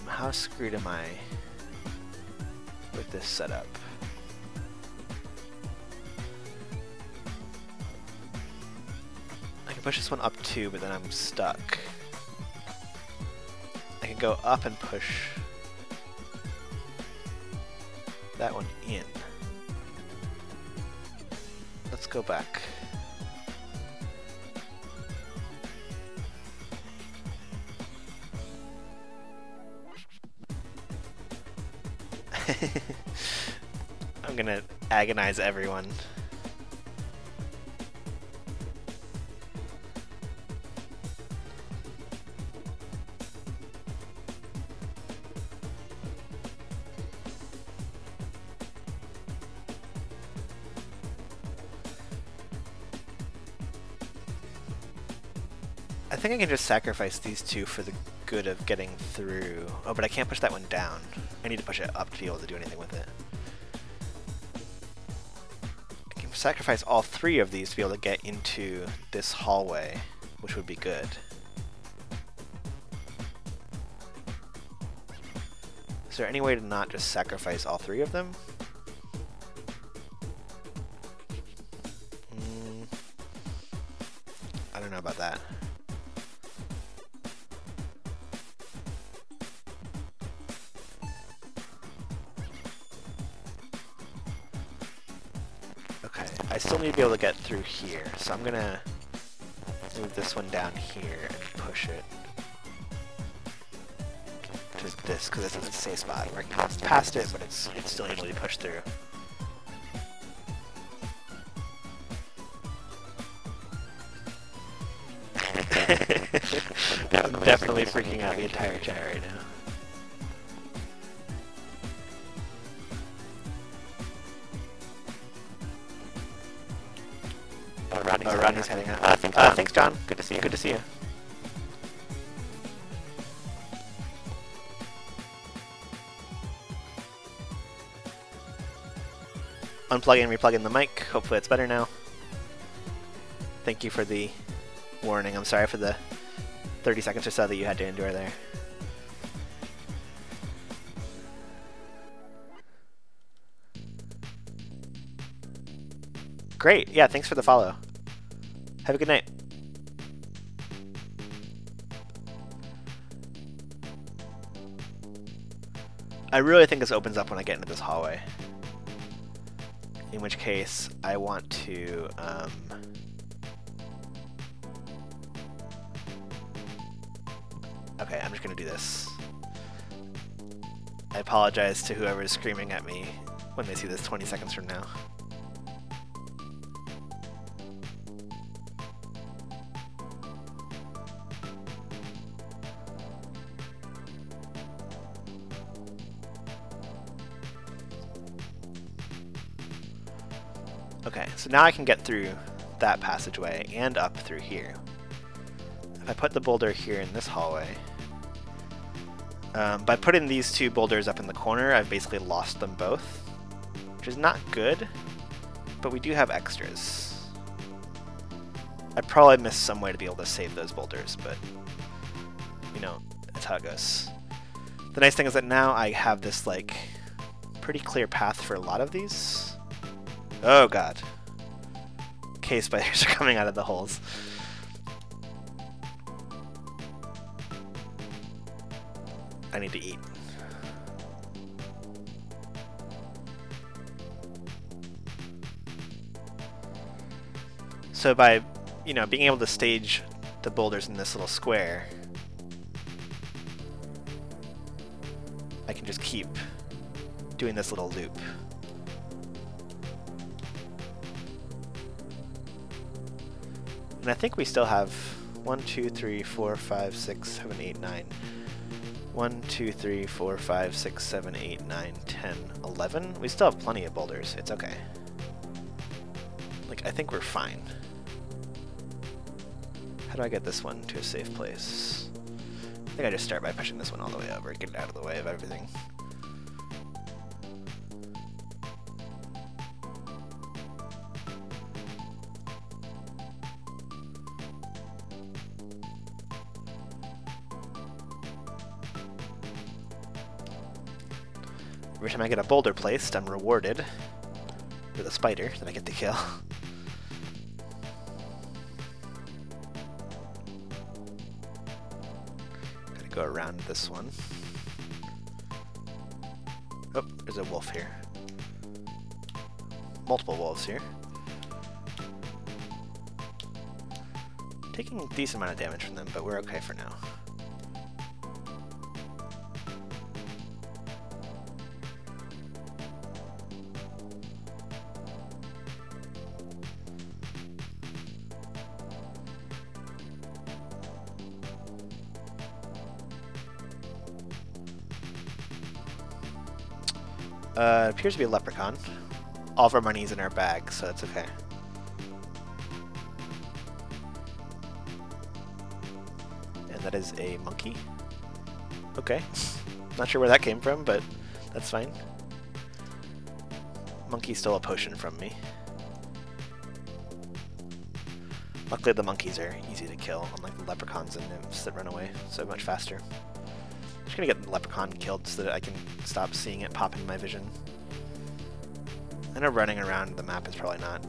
How screwed am I with this setup? I can push this one up too, but then I'm stuck. I can go up and push that one in. go back. I'm gonna agonize everyone. I think I can just sacrifice these two for the good of getting through. Oh, but I can't push that one down. I need to push it up to be able to do anything with it. I can sacrifice all three of these to be able to get into this hallway, which would be good. Is there any way to not just sacrifice all three of them? I don't know about that. Okay, I still need to be able to get through here, so I'm gonna move this one down here and push it to this, because it's a safe spot. We're past it, but it's still able to be pushed through. I'm definitely freaking out the entire chat right now. Rodney's heading out. Thanks, John. Good to see you. Good to see you. Unplugging and replugging the mic. Hopefully it's better now. Thank you for the warning. I'm sorry for the 30 seconds or so that you had to endure there. Great. Yeah, thanks for the follow. Have a good night. I really think this opens up when I get into this hallway. In which case, I want to... Okay, I'm just gonna do this. I apologize to whoever is screaming at me when they see this 20 seconds from now. Okay, so now I can get through that passageway and up through here. If I put the boulder here in this hallway, by putting these two boulders up in the corner, I've basically lost them both, which is not good, but we do have extras. I probably missed some way to be able to save those boulders, but, you know, that's how it goes. The nice thing is that now I have this, like, pretty clear path for a lot of these. Oh god. Cave spiders are coming out of the holes. I need to eat. So by, you know, being able to stage the boulders in this little square, I can just keep doing this little loop. And I think we still have 1, 2, 3, 4, 5, 6, 7, 8, 9. 1, 2, 3, 4, 5, 6, 7, 8, 9, 10, 11. We still have plenty of boulders. It's okay. Like, I think we're fine. How do I get this one to a safe place? I think I just start by pushing this one all the way over, get it out of the way of everything. Every time I get a boulder placed, I'm rewarded with a spider that I get to kill. Gotta go around this one. Oh, there's a wolf here. Multiple wolves here. Taking a decent amount of damage from them, but we're okay for now. It appears to be a leprechaun. All of our money's in our bag, so that's okay. And that is a monkey. Okay. Not sure where that came from, but that's fine. Monkey stole a potion from me. Luckily the monkeys are easy to kill, unlike the leprechauns and nymphs that run away so much faster. I'm just gonna get the leprechaun killed so that I can stop seeing it pop in my vision. I know running around the map is probably not...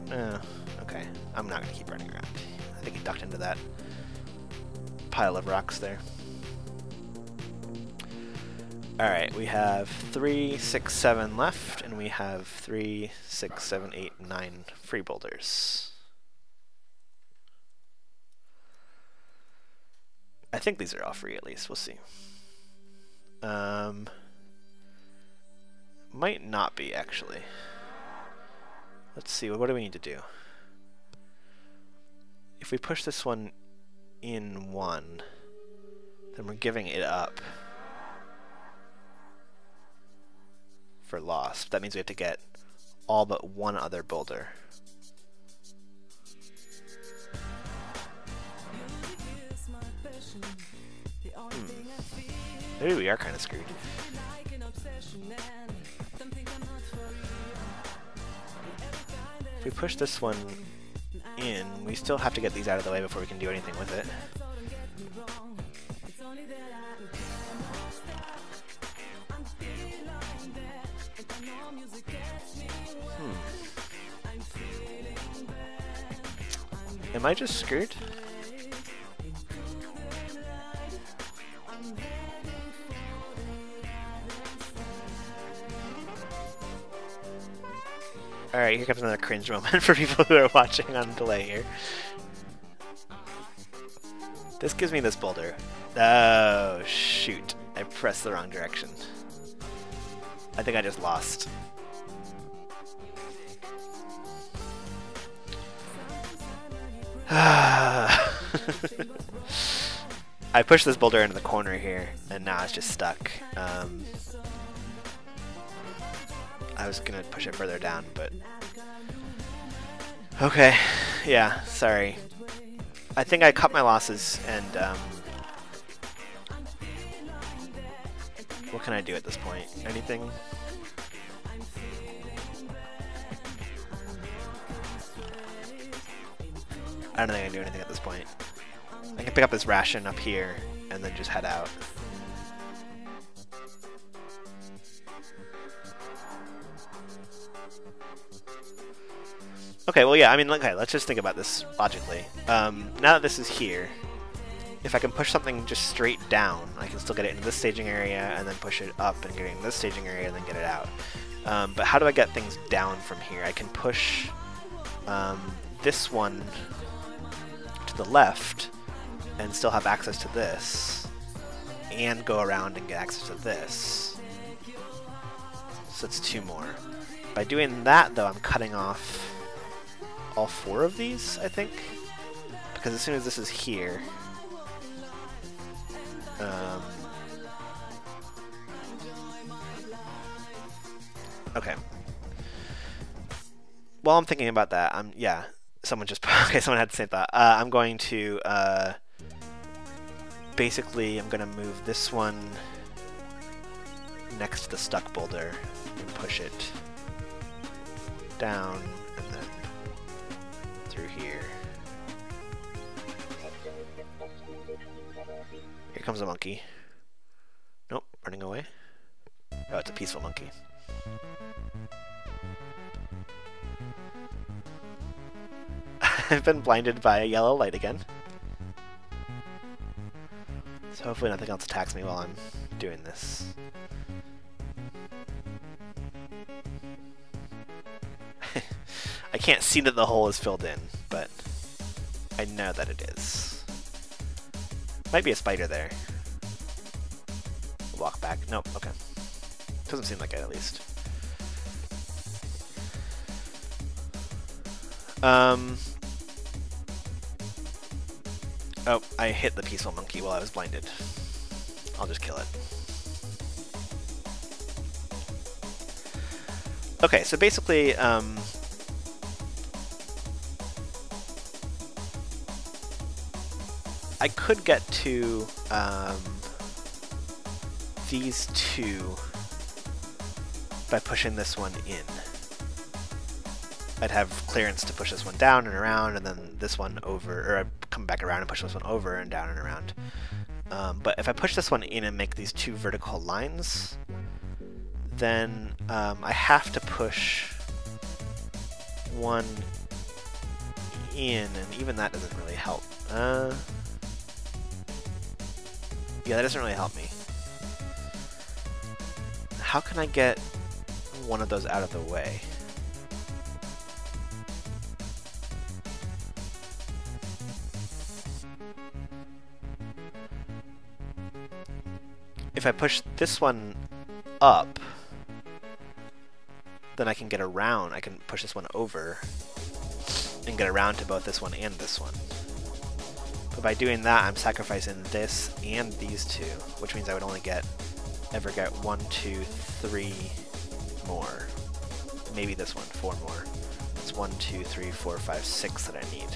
okay. I'm not gonna keep running around. I think he ducked into that pile of rocks there. Alright, we have 3, 6, 7 left, and we have 3, 6, 7, 8, 9 free boulders. I think these are all free at least, we'll see. Might not be, actually. Let's see, what do we need to do? If we push this one in 1, then we're giving it up for lost. That means we have to get all but one other boulder. Maybe we are kind of screwed. If we push this one in, we still have to get these out of the way before we can do anything with it. Am I just screwed? Alright, here comes another cringe moment for people who are watching on delay here. This gives me this boulder. Oh, shoot. I pressed the wrong direction. I think I just lost. I pushed this boulder into the corner here, and now it's just stuck. I was gonna push it further down, but... Okay, yeah, sorry. I think I cut my losses, and what can I do at this point? Anything? I don't think I can do anything at this point. I can pick up this ration up here, and then just head out. Okay, well, yeah, I mean, okay, let's just think about this logically. Now that this is here, if I can push something just straight down, I can still get it into this staging area, and then push it up and get it into this staging area, and then get it out. But how do I get things down from here? I can push this one to the left, and still have access to this, and go around and get access to this. So it's 2 more. By doing that, though, I'm cutting off all 4 of these, I think, because as soon as this is here, okay. While I'm thinking about that, yeah, someone just okay, someone had the same thought. I'm going to basically, I'm gonna move this one next to the stuck boulder and push it down, and then through here. Here comes a monkey. Nope, running away. Oh, it's a peaceful monkey. I've been blinded by a yellow light again. So hopefully nothing else attacks me while I'm doing this. I can't see that the hole is filled in, but I know that it is. Might be a spider there. Walk back. Nope, okay. Doesn't seem like it, at least. Oh, I hit the peaceful monkey while I was blinded. I'll just kill it. Okay, so basically, I could get to these two by pushing this one in. I'd have clearance to push this one down and around, and then this one over, or I'd come back around and push this one over and down and around. But if I push this one in and make these two vertical lines, then I have to push one in, and even that doesn't really help. Yeah, that doesn't really help me. How can I get one of those out of the way? If I push this one up, then I can get around. I can push this one over and get around to both this one and this one. But by doing that, I'm sacrificing this and these two, which means I would only ever get 1, 2, 3 more. Maybe this one, 4 more. It's 1, 2, 3, 4, 5, 6 that I need.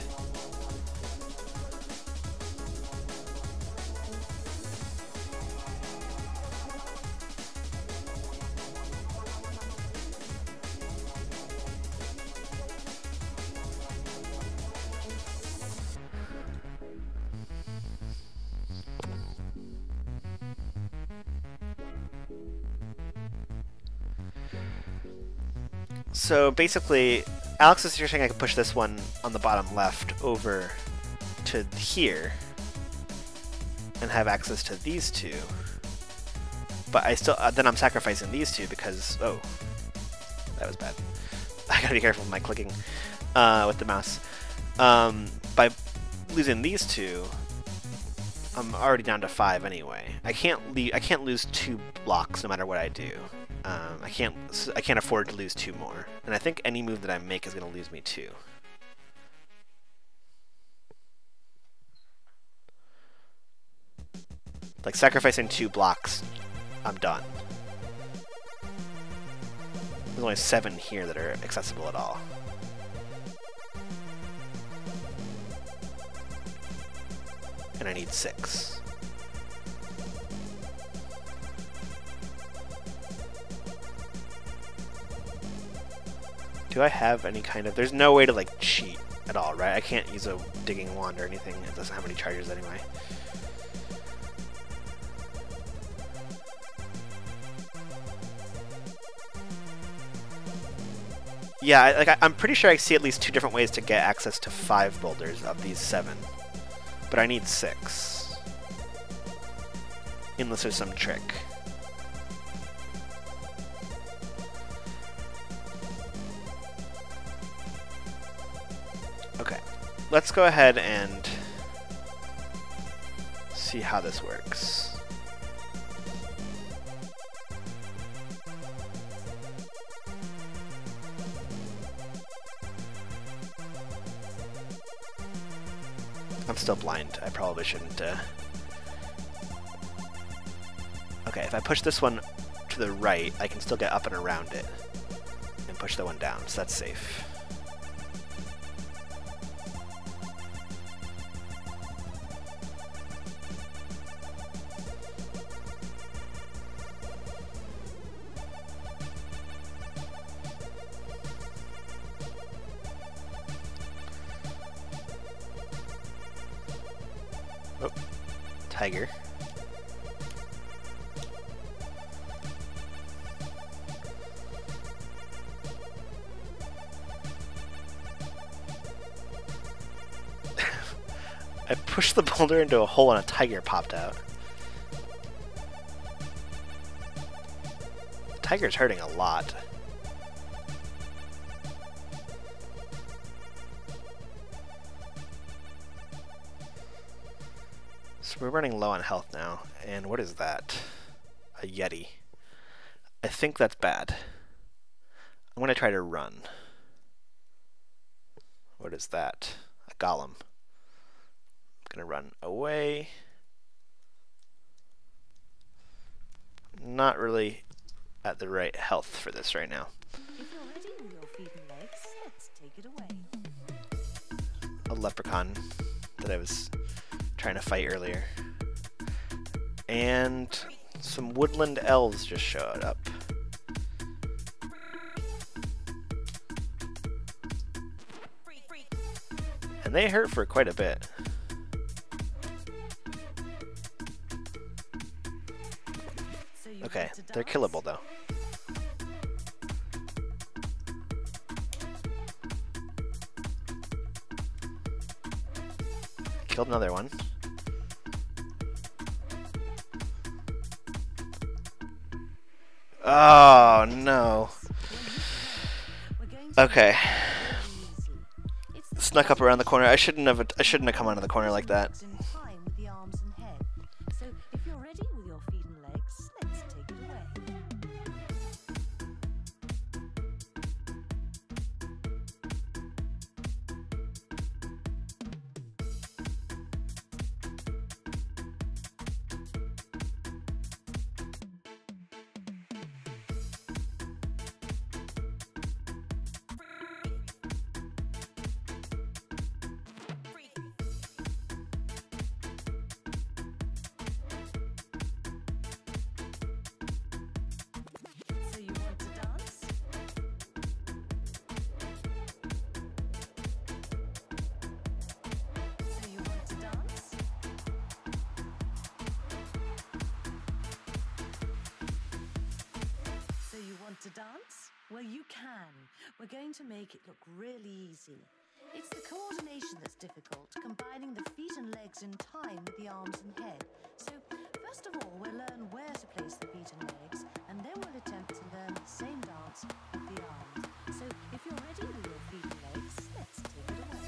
So basically, Alex is saying I can push this one on the bottom left over to here and have access to these two. But I still, then I'm sacrificing these two because, oh, that was bad. I gotta be careful with my clicking with the mouse. By losing these two, I'm already down to 5 anyway. I can't lose 2 blocks no matter what I do. I can't afford to lose 2 more, and I think any move that I make is going to lose me 2. Like sacrificing 2 blocks, I'm done. There's only 7 here that are accessible at all. And I need 6. Do I have any kind of... There's no way to, like, cheat at all, right? I can't use a digging wand or anything. It doesn't have any charges anyway. Yeah, I'm pretty sure I see at least 2 different ways to get access to 5 boulders of these 7. But I need 6. Unless there's some trick. Okay, let's go ahead and see how this works. I'm still blind. I probably shouldn't. Okay, if I push this one to the right, I can still get up and around it and push the one down, so that's safe. Oh, tiger. I pushed the boulder into a hole and a tiger popped out. The tiger's hurting a lot. So we're running low on health now, and what is that? A Yeti. I think that's bad. I'm going to try to run. What is that? A golem. I'm going to run away. Not really at the right health for this right now. If you're ready with your feet and legs, let's take it away. A leprechaun that I was trying to fight earlier. And some woodland elves just showed up. And they hurt for quite a bit. Okay, they're killable though. Killed another one. Oh no. Okay. Snuck up around the corner. I shouldn't have come out of the corner like that. So if you're ready with your feet and legs, let's take it away. To dance? Well, you can. We're going to make it look really easy. It's the coordination that's difficult, combining the feet and legs in time with the arms and head. So, first of all, we'll learn where to place the feet and legs, and then we'll attempt to learn the same dance with the arms. So, if you're ready with your feet and legs, let's take it away.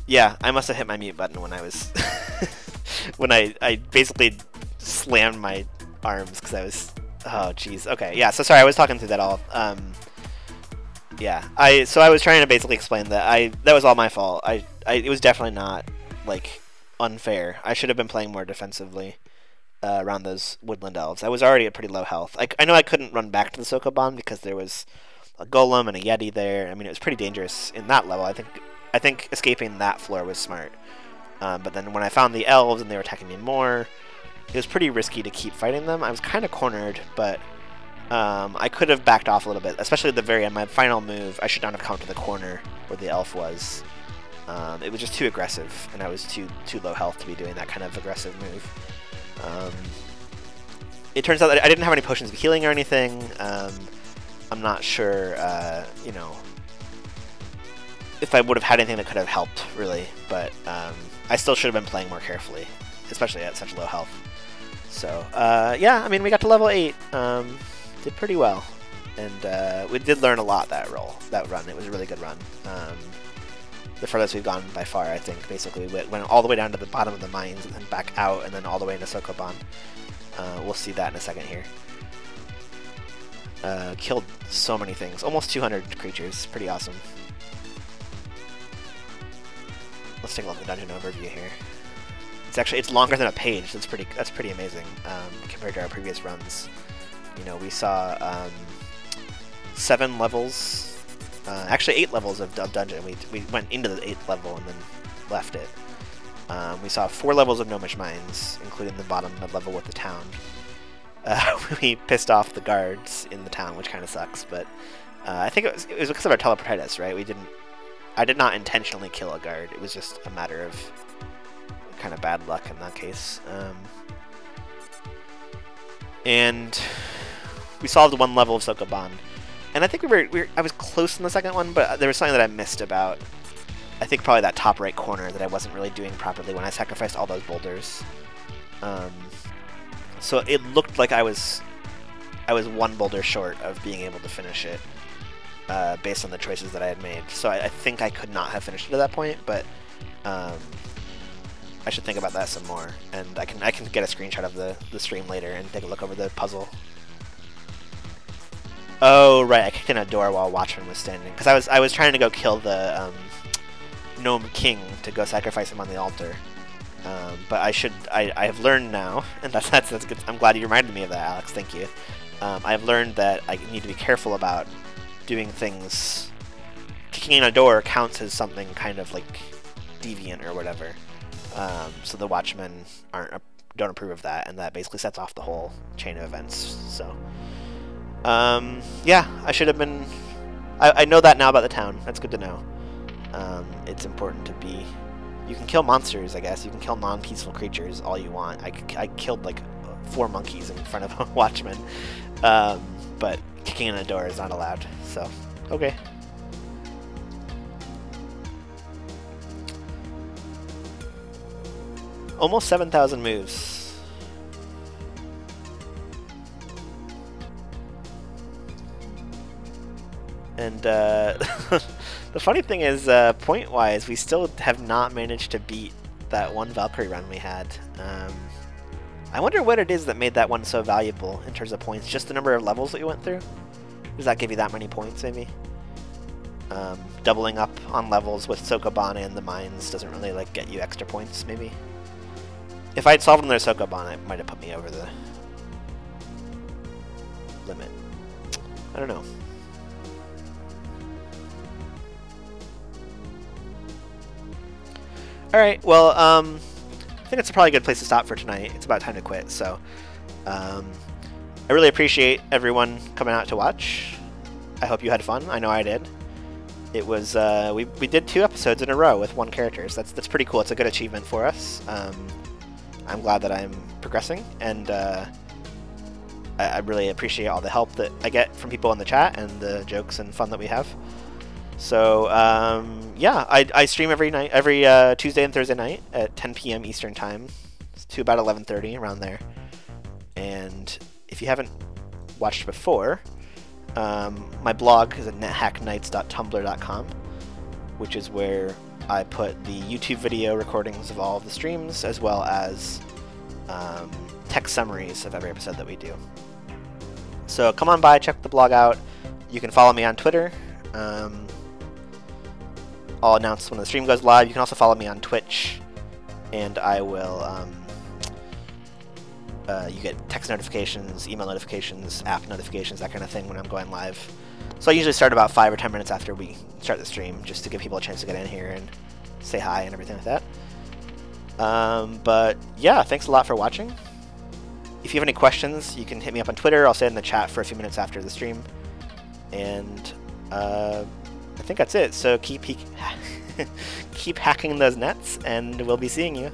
Yeah, I must have hit my mute button when I was when I basically slammed my arms because I was, oh jeez. Okay, yeah. So sorry, I was talking through that all. Yeah, I was trying to basically explain that that was all my fault. It was definitely not like unfair. I should have been playing more defensively around those woodland elves. I was already at pretty low health. I know I couldn't run back to the Sokoban because there was a golem and a yeti there. I mean, it was pretty dangerous in that level. I think escaping that floor was smart. But then when I found the elves and they were attacking me more, it was pretty risky to keep fighting them. I was kind of cornered, but I could have backed off a little bit, especially at the very end. My final move, I should not have come to the corner where the elf was. It was just too aggressive, and I was too low health to be doing that kind of aggressive move. It turns out that I didn't have any potions of healing or anything. I'm not sure, you know, if I would have had anything that could have helped, really, but I still should have been playing more carefully, especially at such low health. So, yeah, I mean, we got to level 8, did pretty well, and we did learn a lot that run. It was a really good run. The furthest we've gone by far, I think. Basically, we went all the way down to the bottom of the mines, and then back out, and then all the way into Sokoban. We'll see that in a second here. Killed so many things, almost 200 creatures, pretty awesome. Let's take a look at the dungeon overview here. It's longer than a page. That's pretty amazing compared to our previous runs. You know, we saw 7 levels, actually 8 levels of dungeon. We went into the 8th level and then left it. We saw 4 levels of gnomish mines, including the bottom mid-level with the town. We pissed off the guards in the town, which kind of sucks, but I think it was because of our teleportitis, right? I did not intentionally kill a guard. It was just a matter of kind of bad luck in that case. And we solved 1 level of Sokoban. And I think I was close in the second one, but there was something that I missed about, I think probably that top right corner that I wasn't really doing properly when I sacrificed all those boulders. So it looked like I was 1 boulder short of being able to finish it, based on the choices that I had made. So I think I could not have finished it at that point, but I should think about that some more. And I can get a screenshot of the stream later and take a look over the puzzle. Oh right, I kicked in a door while Watchman was standing because I was trying to go kill the gnome king to go sacrifice him on the altar. But I have learned now, and that's good. I'm glad you reminded me of that, Alex. Thank you. I've learned that I need to be careful about doing things. Kicking in a door counts as something kind of like deviant or whatever. So the Watchmen don't approve of that, and that basically sets off the whole chain of events. So, yeah, I should have been. I know that now about the town. That's good to know. It's important to be. You can kill monsters, I guess. You can kill non-peaceful creatures all you want. I killed like 4 monkeys in front of a Watchman, but kicking in a door is not allowed. So, okay. Almost 7,000 moves. And the funny thing is, point-wise, we still have not managed to beat that one Valkyrie run we had. I wonder what it is that made that one so valuable in terms of points. Just the number of levels that you went through? Does that give you that many points, maybe? Doubling up on levels with Sokoban and the mines doesn't really like get you extra points, maybe? If I had solved another Sokoban, it might have put me over the limit. I don't know. Alright, well, I think it's probably a good place to stop for tonight. It's about time to quit, so I really appreciate everyone coming out to watch. I hope you had fun. I know I did. It was, we did 2 episodes in a row with 1 character, so that's pretty cool. It's a good achievement for us. I'm glad that I'm progressing, and I really appreciate all the help that I get from people in the chat and the jokes and fun that we have. So, yeah, I stream every night, every Tuesday and Thursday night at 10 p.m. Eastern Time to about 11:30, around there. And if you haven't watched before, my blog is at nethacknights.tumblr.com, which is where I put the YouTube video recordings of all of the streams, as well as text summaries of every episode that we do. So come on by, check the blog out. You can follow me on Twitter. I'll announce when the stream goes live. You can also follow me on Twitch, and I will, you get text notifications, email notifications, app notifications, that kind of thing when I'm going live. So I usually start about 5 or 10 minutes after we start the stream, just to give people a chance to get in here and say hi and everything like that. But yeah, thanks a lot for watching. If you have any questions, you can hit me up on Twitter. I'll stay in the chat for a few minutes after the stream. And I think that's it. So keep hacking those nets, and we'll be seeing you.